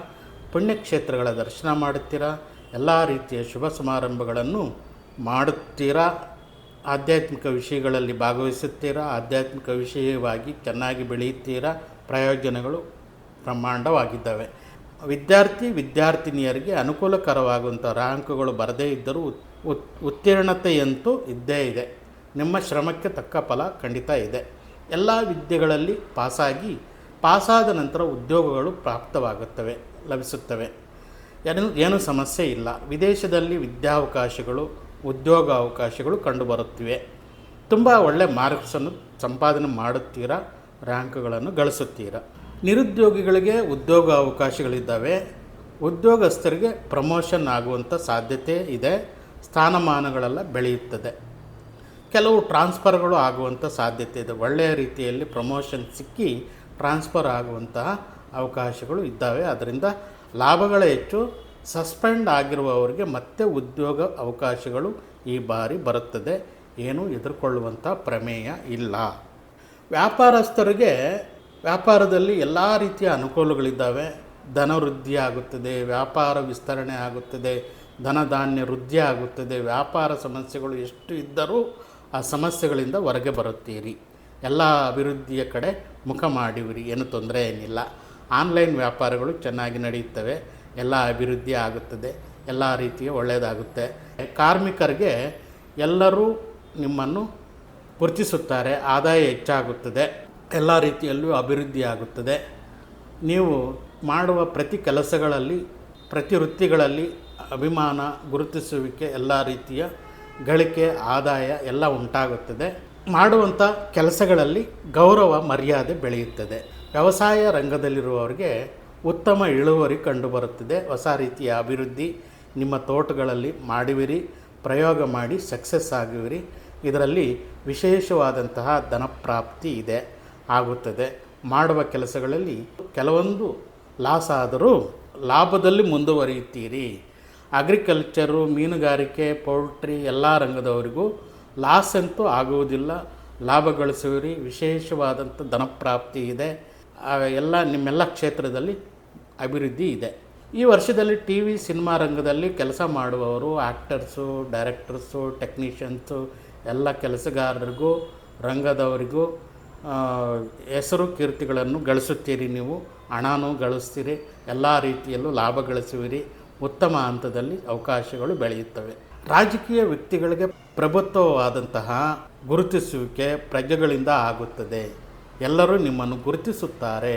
ಪುಣ್ಯಕ್ಷೇತ್ರಗಳ ದರ್ಶನ ಮಾಡುತ್ತೀರಾ. ಎಲ್ಲ ರೀತಿಯ ಶುಭ ಸಮಾರಂಭಗಳನ್ನು ಮಾಡುತ್ತೀರಾ. ಆಧ್ಯಾತ್ಮಿಕ ವಿಷಯಗಳಲ್ಲಿ ಭಾಗವಹಿಸುತ್ತೀರಾ. ಆಧ್ಯಾತ್ಮಿಕ ವಿಷಯವಾಗಿ ಚೆನ್ನಾಗಿ ಬೆಳೆಯುತ್ತೀರಾ. ಪ್ರಯೋಜನಗಳು ಬ್ರಹ್ಮಾಂಡವಾಗಿದ್ದಾವೆ. ವಿದ್ಯಾರ್ಥಿನಿಯರಿಗೆ ಅನುಕೂಲಕರವಾಗುವಂಥ ರ್ಯಾಂಕುಗಳು ಬರದೇ ಇದ್ದರೂ ಉತ್ತೀರ್ಣತೆಯಂತೂ ಇದ್ದೇ ಇದೆ. ನಿಮ್ಮ ಶ್ರಮಕ್ಕೆ ತಕ್ಕ ಫಲ ಖಂಡಿತ ಇದೆ. ಎಲ್ಲ ವಿದ್ಯೆಗಳಲ್ಲಿ ಪಾಸಾದ ನಂತರ ಉದ್ಯೋಗಗಳು ಪ್ರಾಪ್ತವಾಗುತ್ತವೆ, ಲಭಿಸುತ್ತವೆ. ಏನೂ ಸಮಸ್ಯೆ ಇಲ್ಲ. ವಿದೇಶದಲ್ಲಿ ವಿದ್ಯಾವಕಾಶಗಳು, ಉದ್ಯೋಗ ಅವಕಾಶಗಳು ಕಂಡುಬರುತ್ತಿವೆ. ತುಂಬ ಒಳ್ಳೆಯ ಮಾರ್ಕ್ಸನ್ನು ಸಂಪಾದನೆ ಮಾಡುತ್ತೀರಾ. ರ್ಯಾಂಕ್ಗಳನ್ನು ಗಳಿಸುತ್ತೀರಾ. ನಿರುದ್ಯೋಗಿಗಳಿಗೆ ಉದ್ಯೋಗ ಅವಕಾಶಗಳಿದ್ದಾವೆ. ಉದ್ಯೋಗಸ್ಥರಿಗೆ ಪ್ರಮೋಷನ್ ಆಗುವಂಥ ಸಾಧ್ಯತೆ ಇದೆ. ಸ್ಥಾನಮಾನಗಳೆಲ್ಲ ಬೆಳೆಯುತ್ತದೆ. ಕೆಲವು ಟ್ರಾನ್ಸ್ಫರ್ಗಳು ಆಗುವಂಥ ಸಾಧ್ಯತೆ ಇದೆ. ಒಳ್ಳೆಯ ರೀತಿಯಲ್ಲಿ ಪ್ರಮೋಷನ್ ಸಿಕ್ಕಿ ಟ್ರಾನ್ಸ್ಫರ್ ಆಗುವಂತಹ ಅವಕಾಶಗಳು ಇದ್ದಾವೆ. ಅದರಿಂದ ಲಾಭಗಳ ಹೆಚ್ಚು. ಸಸ್ಪೆಂಡ್ ಆಗಿರುವವರಿಗೆ ಮತ್ತೆ ಉದ್ಯೋಗ ಅವಕಾಶಗಳು ಈ ಬಾರಿ ಬರುತ್ತದೆ. ಏನೂ ಹೆದರ್ಕೊಳ್ಳುವಂಥ ಪ್ರಮೇಯ ಇಲ್ಲ. ವ್ಯಾಪಾರಸ್ಥರಿಗೆ ವ್ಯಾಪಾರದಲ್ಲಿ ಎಲ್ಲ ರೀತಿಯ ಅನುಕೂಲಗಳಿದ್ದಾವೆ. ಧನ ವೃದ್ಧಿ ಆಗುತ್ತದೆ, ವ್ಯಾಪಾರ ವಿಸ್ತರಣೆ ಆಗುತ್ತದೆ, ಧನಧಾನ್ಯ ವೃದ್ಧಿ ಆಗುತ್ತದೆ. ವ್ಯಾಪಾರ ಸಮಸ್ಯೆಗಳು ಎಷ್ಟು ಇದ್ದರೂ ಆ ಸಮಸ್ಯೆಗಳಿಂದ ಹೊರಗೆ ಬರುತ್ತೀರಿ. ಎಲ್ಲ ಅಭಿವೃದ್ಧಿಯ ಕಡೆ ಮುಖ ಮಾಡಿವಿರಿ. ಏನು ತೊಂದರೆ ಏನಿಲ್ಲ. ಆನ್ಲೈನ್ ವ್ಯಾಪಾರಗಳು ಚೆನ್ನಾಗಿ ನಡೆಯುತ್ತವೆ. ಎಲ್ಲ ಅಭಿವೃದ್ಧಿ ಆಗುತ್ತದೆ. ಎಲ್ಲ ರೀತಿಯ ಒಳ್ಳೆಯದಾಗುತ್ತೆ. ಕಾರ್ಮಿಕರಿಗೆ ಎಲ್ಲರೂ ನಿಮ್ಮನ್ನು ಗುರುತಿಸುತ್ತಾರೆ. ಆದಾಯ ಹೆಚ್ಚಾಗುತ್ತದೆ. ಎಲ್ಲ ರೀತಿಯಲ್ಲೂ ಅಭಿವೃದ್ಧಿ ಆಗುತ್ತದೆ. ನೀವು ಮಾಡುವ ಪ್ರತಿ ಕೆಲಸಗಳಲ್ಲಿ, ಪ್ರತಿ ವೃತ್ತಿಗಳಲ್ಲಿ ಅಭಿಮಾನ, ಗುರುತಿಸುವಿಕೆ, ಎಲ್ಲ ರೀತಿಯ ಗಳಿಕೆ, ಆದಾಯ ಎಲ್ಲ ಉಂಟಾಗುತ್ತದೆ. ಮಾಡುವಂಥ ಕೆಲಸಗಳಲ್ಲಿ ಗೌರವ, ಮರ್ಯಾದೆ ಬೆಳೆಯುತ್ತದೆ. ವ್ಯವಸಾಯ ರಂಗದಲ್ಲಿರುವವರಿಗೆ ಉತ್ತಮ ಇಳುವರಿ ಕಂಡುಬರುತ್ತದೆ. ಹೊಸ ರೀತಿಯ ಅಭಿವೃದ್ಧಿ ನಿಮ್ಮ ತೋಟಗಳಲ್ಲಿ ಮಾಡುವಿರಿ. ಪ್ರಯೋಗ ಮಾಡಿ ಸಕ್ಸಸ್ ಆಗುವಿರಿ. ಇದರಲ್ಲಿ ವಿಶೇಷವಾದಂತಹ ಧನಪ್ರಾಪ್ತಿ ಆಗುತ್ತದೆ. ಮಾಡುವ ಕೆಲಸಗಳಲ್ಲಿ ಕೆಲವೊಂದು ಲಾಸ್ ಆದರೂ ಲಾಭದಲ್ಲಿ ಮುಂದುವರಿಯುತ್ತೀರಿ. ಅಗ್ರಿಕಲ್ಚರು, ಮೀನುಗಾರಿಕೆ, ಪೌಲ್ಟ್ರಿ ಎಲ್ಲ ರಂಗದವರಿಗೂ ಲಾಸ್ ಅಂತೂ ಆಗುವುದಿಲ್ಲ. ಲಾಭ ಗಳಿಸುವಿರಿ. ವಿಶೇಷವಾದಂಥ ಧನಪ್ರಾಪ್ತಿ ಇದೆ. ನಿಮ್ಮೆಲ್ಲ ಕ್ಷೇತ್ರದಲ್ಲಿ ಅಭಿವೃದ್ಧಿ ಇದೆ. ಈ ವರ್ಷದಲ್ಲಿ TV, ಸಿನಿಮಾ ರಂಗದಲ್ಲಿ ಕೆಲಸ ಮಾಡುವವರು, ಆ್ಯಕ್ಟರ್ಸು, ಡೈರೆಕ್ಟರ್ಸು, ಟೆಕ್ನಿಷಿಯನ್ಸು, ಎಲ್ಲ ಕೆಲಸಗಾರರಿಗೂ, ರಂಗದವರಿಗೂ ಹೆಸರು ಕೀರ್ತಿಗಳನ್ನು ಗಳಿಸುತ್ತೀರಿ. ನೀವು ಹಣನೂ ಗಳಿಸ್ತೀರಿ. ಎಲ್ಲ ರೀತಿಯಲ್ಲೂ ಲಾಭ ಗಳಿಸುವಿರಿ. ಉತ್ತಮ ಹಂತದಲ್ಲಿ ಅವಕಾಶಗಳು ಬೆಳೆಯುತ್ತವೆ. ರಾಜಕೀಯ ವ್ಯಕ್ತಿಗಳಿಗೆ ಪ್ರಭುತ್ವವಾದಂತಹ ಗುರುತಿಸುವಿಕೆ ಪ್ರಜೆಗಳಿಂದ ಆಗುತ್ತದೆ. ಎಲ್ಲರೂ ನಿಮ್ಮನ್ನು ಗುರುತಿಸುತ್ತಾರೆ,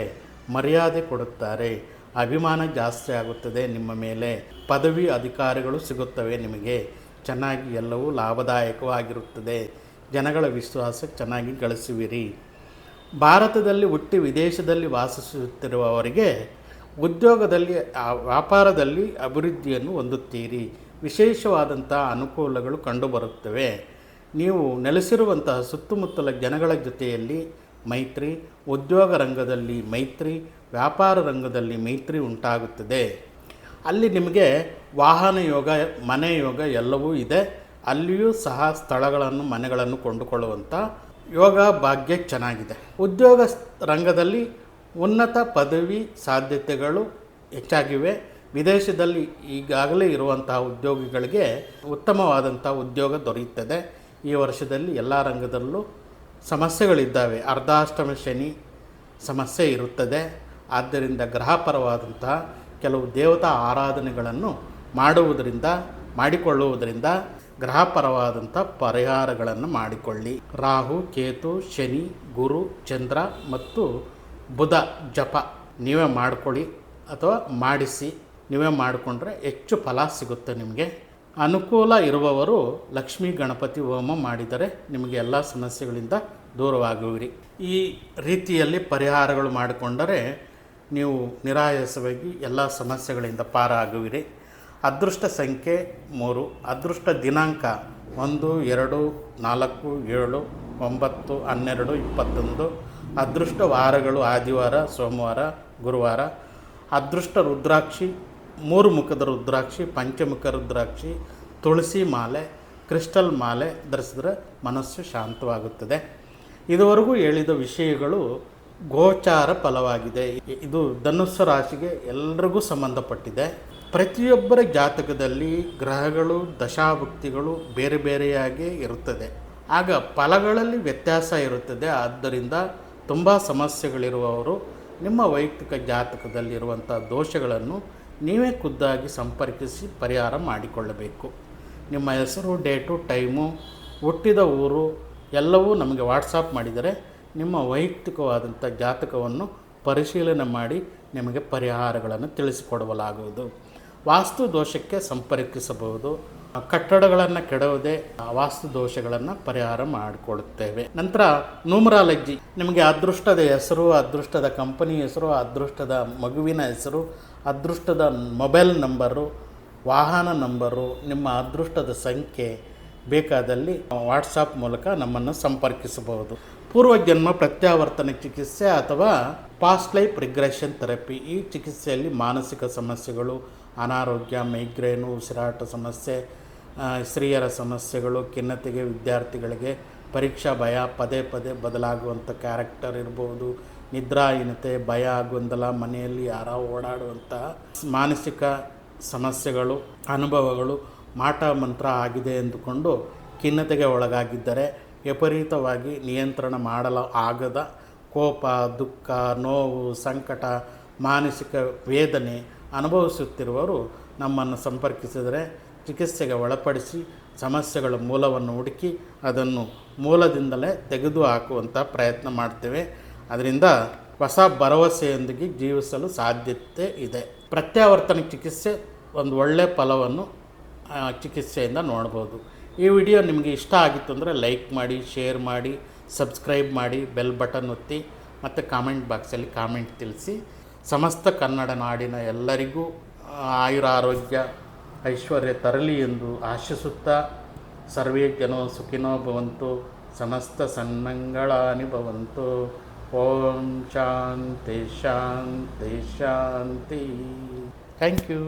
ಮರ್ಯಾದೆ ಕೊಡುತ್ತಾರೆ, ಅಭಿಮಾನ ಜಾಸ್ತಿ ಆಗುತ್ತದೆ ನಿಮ್ಮ ಮೇಲೆ. ಪದವಿ ಅಧಿಕಾರಿಗಳು ಸಿಗುತ್ತವೆ ನಿಮಗೆ. ಚೆನ್ನಾಗಿ ಎಲ್ಲವೂ ಲಾಭದಾಯಕವಾಗಿರುತ್ತದೆ. ಜನಗಳ ವಿಶ್ವಾಸ ಚೆನ್ನಾಗಿ ಗಳಿಸುವಿರಿ. ಭಾರತದಲ್ಲಿ ಹುಟ್ಟಿ ವಿದೇಶದಲ್ಲಿ ವಾಸಿಸುತ್ತಿರುವವರಿಗೆ ಉದ್ಯೋಗದಲ್ಲಿ, ವ್ಯಾಪಾರದಲ್ಲಿ ಅಭಿವೃದ್ಧಿಯನ್ನು ಹೊಂದುತ್ತೀರಿ. ವಿಶೇಷವಾದಂಥ ಅನುಕೂಲಗಳು ಕಂಡುಬರುತ್ತವೆ. ನೀವು ನೆಲೆಸಿರುವಂತಹ ಸುತ್ತಮುತ್ತಲ ಜನಗಳ ಜೊತೆಯಲ್ಲಿ ಮೈತ್ರಿ, ಉದ್ಯೋಗ ರಂಗದಲ್ಲಿ ಮೈತ್ರಿ, ವ್ಯಾಪಾರ ರಂಗದಲ್ಲಿ ಮೈತ್ರಿ ಉಂಟಾಗುತ್ತದೆ. ಅಲ್ಲಿ ನಿಮಗೆ ವಾಹನ ಯೋಗ, ಮನೆ ಯೋಗ ಎಲ್ಲವೂ ಇದೆ. ಅಲ್ಲಿಯೂ ಸಹ ಸ್ಥಳಗಳನ್ನು, ಮನೆಗಳನ್ನು ಕೊಂಡುಕೊಳ್ಳುವಂಥ ಯೋಗ ಭಾಗ್ಯ ಚೆನ್ನಾಗಿದೆ. ಉದ್ಯೋಗ ರಂಗದಲ್ಲಿ ಉನ್ನತ ಪದವಿ ಸಾಧ್ಯತೆಗಳು ಹೆಚ್ಚಾಗಿವೆ. ವಿದೇಶದಲ್ಲಿ ಈಗಾಗಲೇ ಇರುವಂತಹ ಉದ್ಯೋಗಿಗಳಿಗೆ ಉತ್ತಮವಾದಂಥ ಉದ್ಯೋಗ ದೊರೆಯುತ್ತದೆ. ಈ ವರ್ಷದಲ್ಲಿ ಎಲ್ಲ ರಂಗದಲ್ಲೂ ಸಮಸ್ಯೆಗಳಿದ್ದಾವೆ. ಅರ್ಧಾಷ್ಟಮ ಶನಿ ಸಮಸ್ಯೆ ಇರುತ್ತದೆ. ಆದ್ದರಿಂದ ಗ್ರಹಪರವಾದಂತಹ ಕೆಲವು ದೇವತಾ ಆರಾಧನೆಗಳನ್ನು ಮಾಡಿಕೊಳ್ಳುವುದರಿಂದ ಗ್ರಹಪರವಾದಂಥ ಪರಿಹಾರಗಳನ್ನು ಮಾಡಿಕೊಳ್ಳಿ. ರಾಹು, ಕೇತು, ಶನಿ, ಗುರು, ಚಂದ್ರ ಮತ್ತು ಬುಧ ಜಪ ನೀವೇ ಮಾಡಿಕೊಳ್ಳಿ ಅಥವಾ ಮಾಡಿಸಿ. ನೀವೇ ಮಾಡಿಕೊಂಡ್ರೆ ಹೆಚ್ಚು ಫಲ ಸಿಗುತ್ತೆ. ನಿಮಗೆ ಅನುಕೂಲ ಇರುವವರು ಲಕ್ಷ್ಮೀ ಗಣಪತಿ ಹೋಮ ಮಾಡಿದರೆ ನಿಮಗೆ ಎಲ್ಲ ಸಮಸ್ಯೆಗಳಿಂದ ದೂರವಾಗುವಿರಿ. ಈ ರೀತಿಯಲ್ಲಿ ಪರಿಹಾರಗಳು ಮಾಡಿಕೊಂಡರೆ ನೀವು ನಿರಾಯಾಸವಾಗಿ ಎಲ್ಲ ಸಮಸ್ಯೆಗಳಿಂದ ಪಾರಾಗುವಿರಿ. ಅದೃಷ್ಟ ಸಂಖ್ಯೆ 3, ಅದೃಷ್ಟ ದಿನಾಂಕ 1, 2, 4, 7, 9, 12, 21. ಅದೃಷ್ಟ ವಾರಗಳು ಆದಿವಾರ, ಸೋಮವಾರ, ಗುರುವಾರ. ಅದೃಷ್ಟ ರುದ್ರಾಕ್ಷಿ 3 ಮುಖದ ರುದ್ರಾಕ್ಷಿ, ಪಂಚಮುಖ ರುದ್ರಾಕ್ಷಿ, ತುಳಸಿ ಮಾಲೆ, ಕ್ರಿಸ್ಟಲ್ ಮಾಲೆ ಧರಿಸಿದ್ರೆ ಮನಸ್ಸು ಶಾಂತವಾಗುತ್ತದೆ. ಇದುವರೆಗೂ ಹೇಳಿದ ವಿಷಯಗಳು ಗೋಚಾರ ಫಲವಾಗಿದೆ. ಇದು ಧನುಸ್ಸು ರಾಶಿಗೆ ಎಲ್ರಿಗೂ ಸಂಬಂಧಪಟ್ಟಿದೆ. ಪ್ರತಿಯೊಬ್ಬರ ಜಾತಕದಲ್ಲಿ ಗ್ರಹಗಳು ದಶಾಭುಕ್ತಿಗಳು ಬೇರೆ ಬೇರೆಯಾಗೇ ಇರುತ್ತದೆ. ಆಗ ಫಲಗಳಲ್ಲಿ ವ್ಯತ್ಯಾಸ ಇರುತ್ತದೆ. ಆದ್ದರಿಂದ ತುಂಬ ಸಮಸ್ಯೆಗಳಿರುವವರು ನಿಮ್ಮ ವೈಯಕ್ತಿಕ ಜಾತಕದಲ್ಲಿರುವಂಥ ದೋಷಗಳನ್ನು ನೀವೇ ಖುದ್ದಾಗಿ ಸಂಪರ್ಕಿಸಿ ಪರಿಹಾರ ಮಾಡಿಕೊಳ್ಳಬೇಕು. ನಿಮ್ಮ ಹೆಸರು, ಡೇಟು, ಟೈಮು, ಹುಟ್ಟಿದ ಊರು ಎಲ್ಲವೂ ನಮಗೆ ವಾಟ್ಸಾಪ್ ಮಾಡಿದರೆ ನಿಮ್ಮ ವೈಯಕ್ತಿಕವಾದಂಥ ಜಾತಕವನ್ನು ಪರಿಶೀಲನೆ ಮಾಡಿ ನಿಮಗೆ ಪರಿಹಾರಗಳನ್ನು ತಿಳಿಸಿಕೊಡಲಾಗುವುದು. ವಾಸ್ತು ದೋಷಕ್ಕೆ ಸಂಪರ್ಕಿಸಬಹುದು. ಕಟ್ಟಡಗಳನ್ನು ಕೆಡವದೆ ವಾಸ್ತು ದೋಷಗಳನ್ನು ಪರಿಹಾರ ಮಾಡಿಕೊಡುತ್ತೇವೆ. ನಂತರ ನ್ಯೂಮರಾಲಜಿ, ನಿಮಗೆ ಅದೃಷ್ಟದ ಹೆಸರು, ಅದೃಷ್ಟದ ಕಂಪನಿ ಹೆಸರು, ಅದೃಷ್ಟದ ಮಗುವಿನ ಹೆಸರು, ಅದೃಷ್ಟದ ಮೊಬೈಲ್ ನಂಬರು, ವಾಹನ ನಂಬರು, ನಿಮ್ಮ ಅದೃಷ್ಟದ ಸಂಖ್ಯೆ ಬೇಕಾದಲ್ಲಿ ವಾಟ್ಸಾಪ್ ಮೂಲಕ ನಮ್ಮನ್ನು ಸಂಪರ್ಕಿಸಬಹುದು. ಪೂರ್ವಜನ್ಮ ಪ್ರತ್ಯಾವರ್ತನ ಚಿಕಿತ್ಸೆ ಅಥವಾ ಪಾಸ್ಟ್ ಲೈಫ್ ರಿಗ್ರೆಷನ್ ಥೆರಪಿ. ಈ ಚಿಕಿತ್ಸೆಯಲ್ಲಿ ಮಾನಸಿಕ ಸಮಸ್ಯೆಗಳು, ಅನಾರೋಗ್ಯ, ಮೈಗ್ರೇನು, ಉಸಿರಾಟ ಸಮಸ್ಯೆ, ಸ್ತ್ರೀಯರ ಸಮಸ್ಯೆಗಳು, ಖಿನ್ನತೆಗೆ, ವಿದ್ಯಾರ್ಥಿಗಳಿಗೆ ಪರೀಕ್ಷಾ ಭಯ, ಪದೇ ಪದೇ ಬದಲಾಗುವಂಥ ಕ್ಯಾರೆಕ್ಟರ್ ಇರ್ಬೋದು, ನಿದ್ರಾಹೀನತೆ, ಭಯ, ಗೊಂದಲ, ಮನೆಯಲ್ಲಿ ಯಾರೋ ಓಡಾಡುವಂತಹ ಮಾನಸಿಕ ಸಮಸ್ಯೆಗಳು, ಅನುಭವಗಳು, ಮಾಟ ಮಂತ್ರ ಆಗಿದೆ ಎಂದುಕೊಂಡು ಖಿನ್ನತೆಗೆ ಒಳಗಾಗಿದ್ದರೆ, ವಿಪರೀತವಾಗಿ ನಿಯಂತ್ರಣ ಮಾಡಲು ಆಗದ ಕೋಪ, ದುಃಖ, ನೋವು, ಸಂಕಟ, ಮಾನಸಿಕ ವೇದನೆ ಅನುಭವಿಸುತ್ತಿರುವವರು ನಮ್ಮನ್ನು ಸಂಪರ್ಕಿಸಿದರೆ ಚಿಕಿತ್ಸೆಗೆ ಒಳಪಡಿಸಿ ಸಮಸ್ಯೆಗಳ ಮೂಲವನ್ನು ಹುಡುಕಿ ಅದನ್ನು ಮೂಲದಿಂದಲೇ ತೆಗೆದು ಹಾಕುವಂಥ ಪ್ರಯತ್ನ ಮಾಡ್ತೇವೆ. ಅದರಿಂದ ಹೊಸ ಭರವಸೆಯೊಂದಿಗೆ ಜೀವಿಸಲು ಸಾಧ್ಯತೆ ಇದೆ. ಪ್ರತ್ಯಾವರ್ತನ ಚಿಕಿತ್ಸೆ ಒಂದು ಒಳ್ಳೆಯ ಫಲವನ್ನು ಚಿಕಿತ್ಸೆಯಿಂದ ನೋಡ್ಬೋದು. ಈ ವಿಡಿಯೋ ನಿಮಗೆ ಇಷ್ಟ ಆಗಿತ್ತು ಅಂದರೆ ಲೈಕ್ ಮಾಡಿ, ಶೇರ್ ಮಾಡಿ, ಸಬ್ಸ್ಕ್ರೈಬ್ ಮಾಡಿ, ಬೆಲ್ ಬಟನ್ ಒತ್ತಿ ಮತ್ತು ಕಾಮೆಂಟ್ ಬಾಕ್ಸಲ್ಲಿ ಕಾಮೆಂಟ್ ತಿಳಿಸಿ. ಸಮಸ್ತ ಕನ್ನಡ ನಾಡಿನ ಎಲ್ಲರಿಗೂ ಆಯುರಾರೋಗ್ಯ ಐಶ್ವರ್ಯ ತರಲಿ ಎಂದು ಆಶಿಸುತ್ತಾ, ಸರ್ವೇ ಜನೋ ಸುಖಿನೋ ಭವಂತು, ಸಮಸ್ತ ಸನ್ಮಂಗಳಾನಿ ಭವಂತು. ಓಂ ಶಾಂತಿ ಶಾಂತಿ ಶಾಂತಿ. Thank you.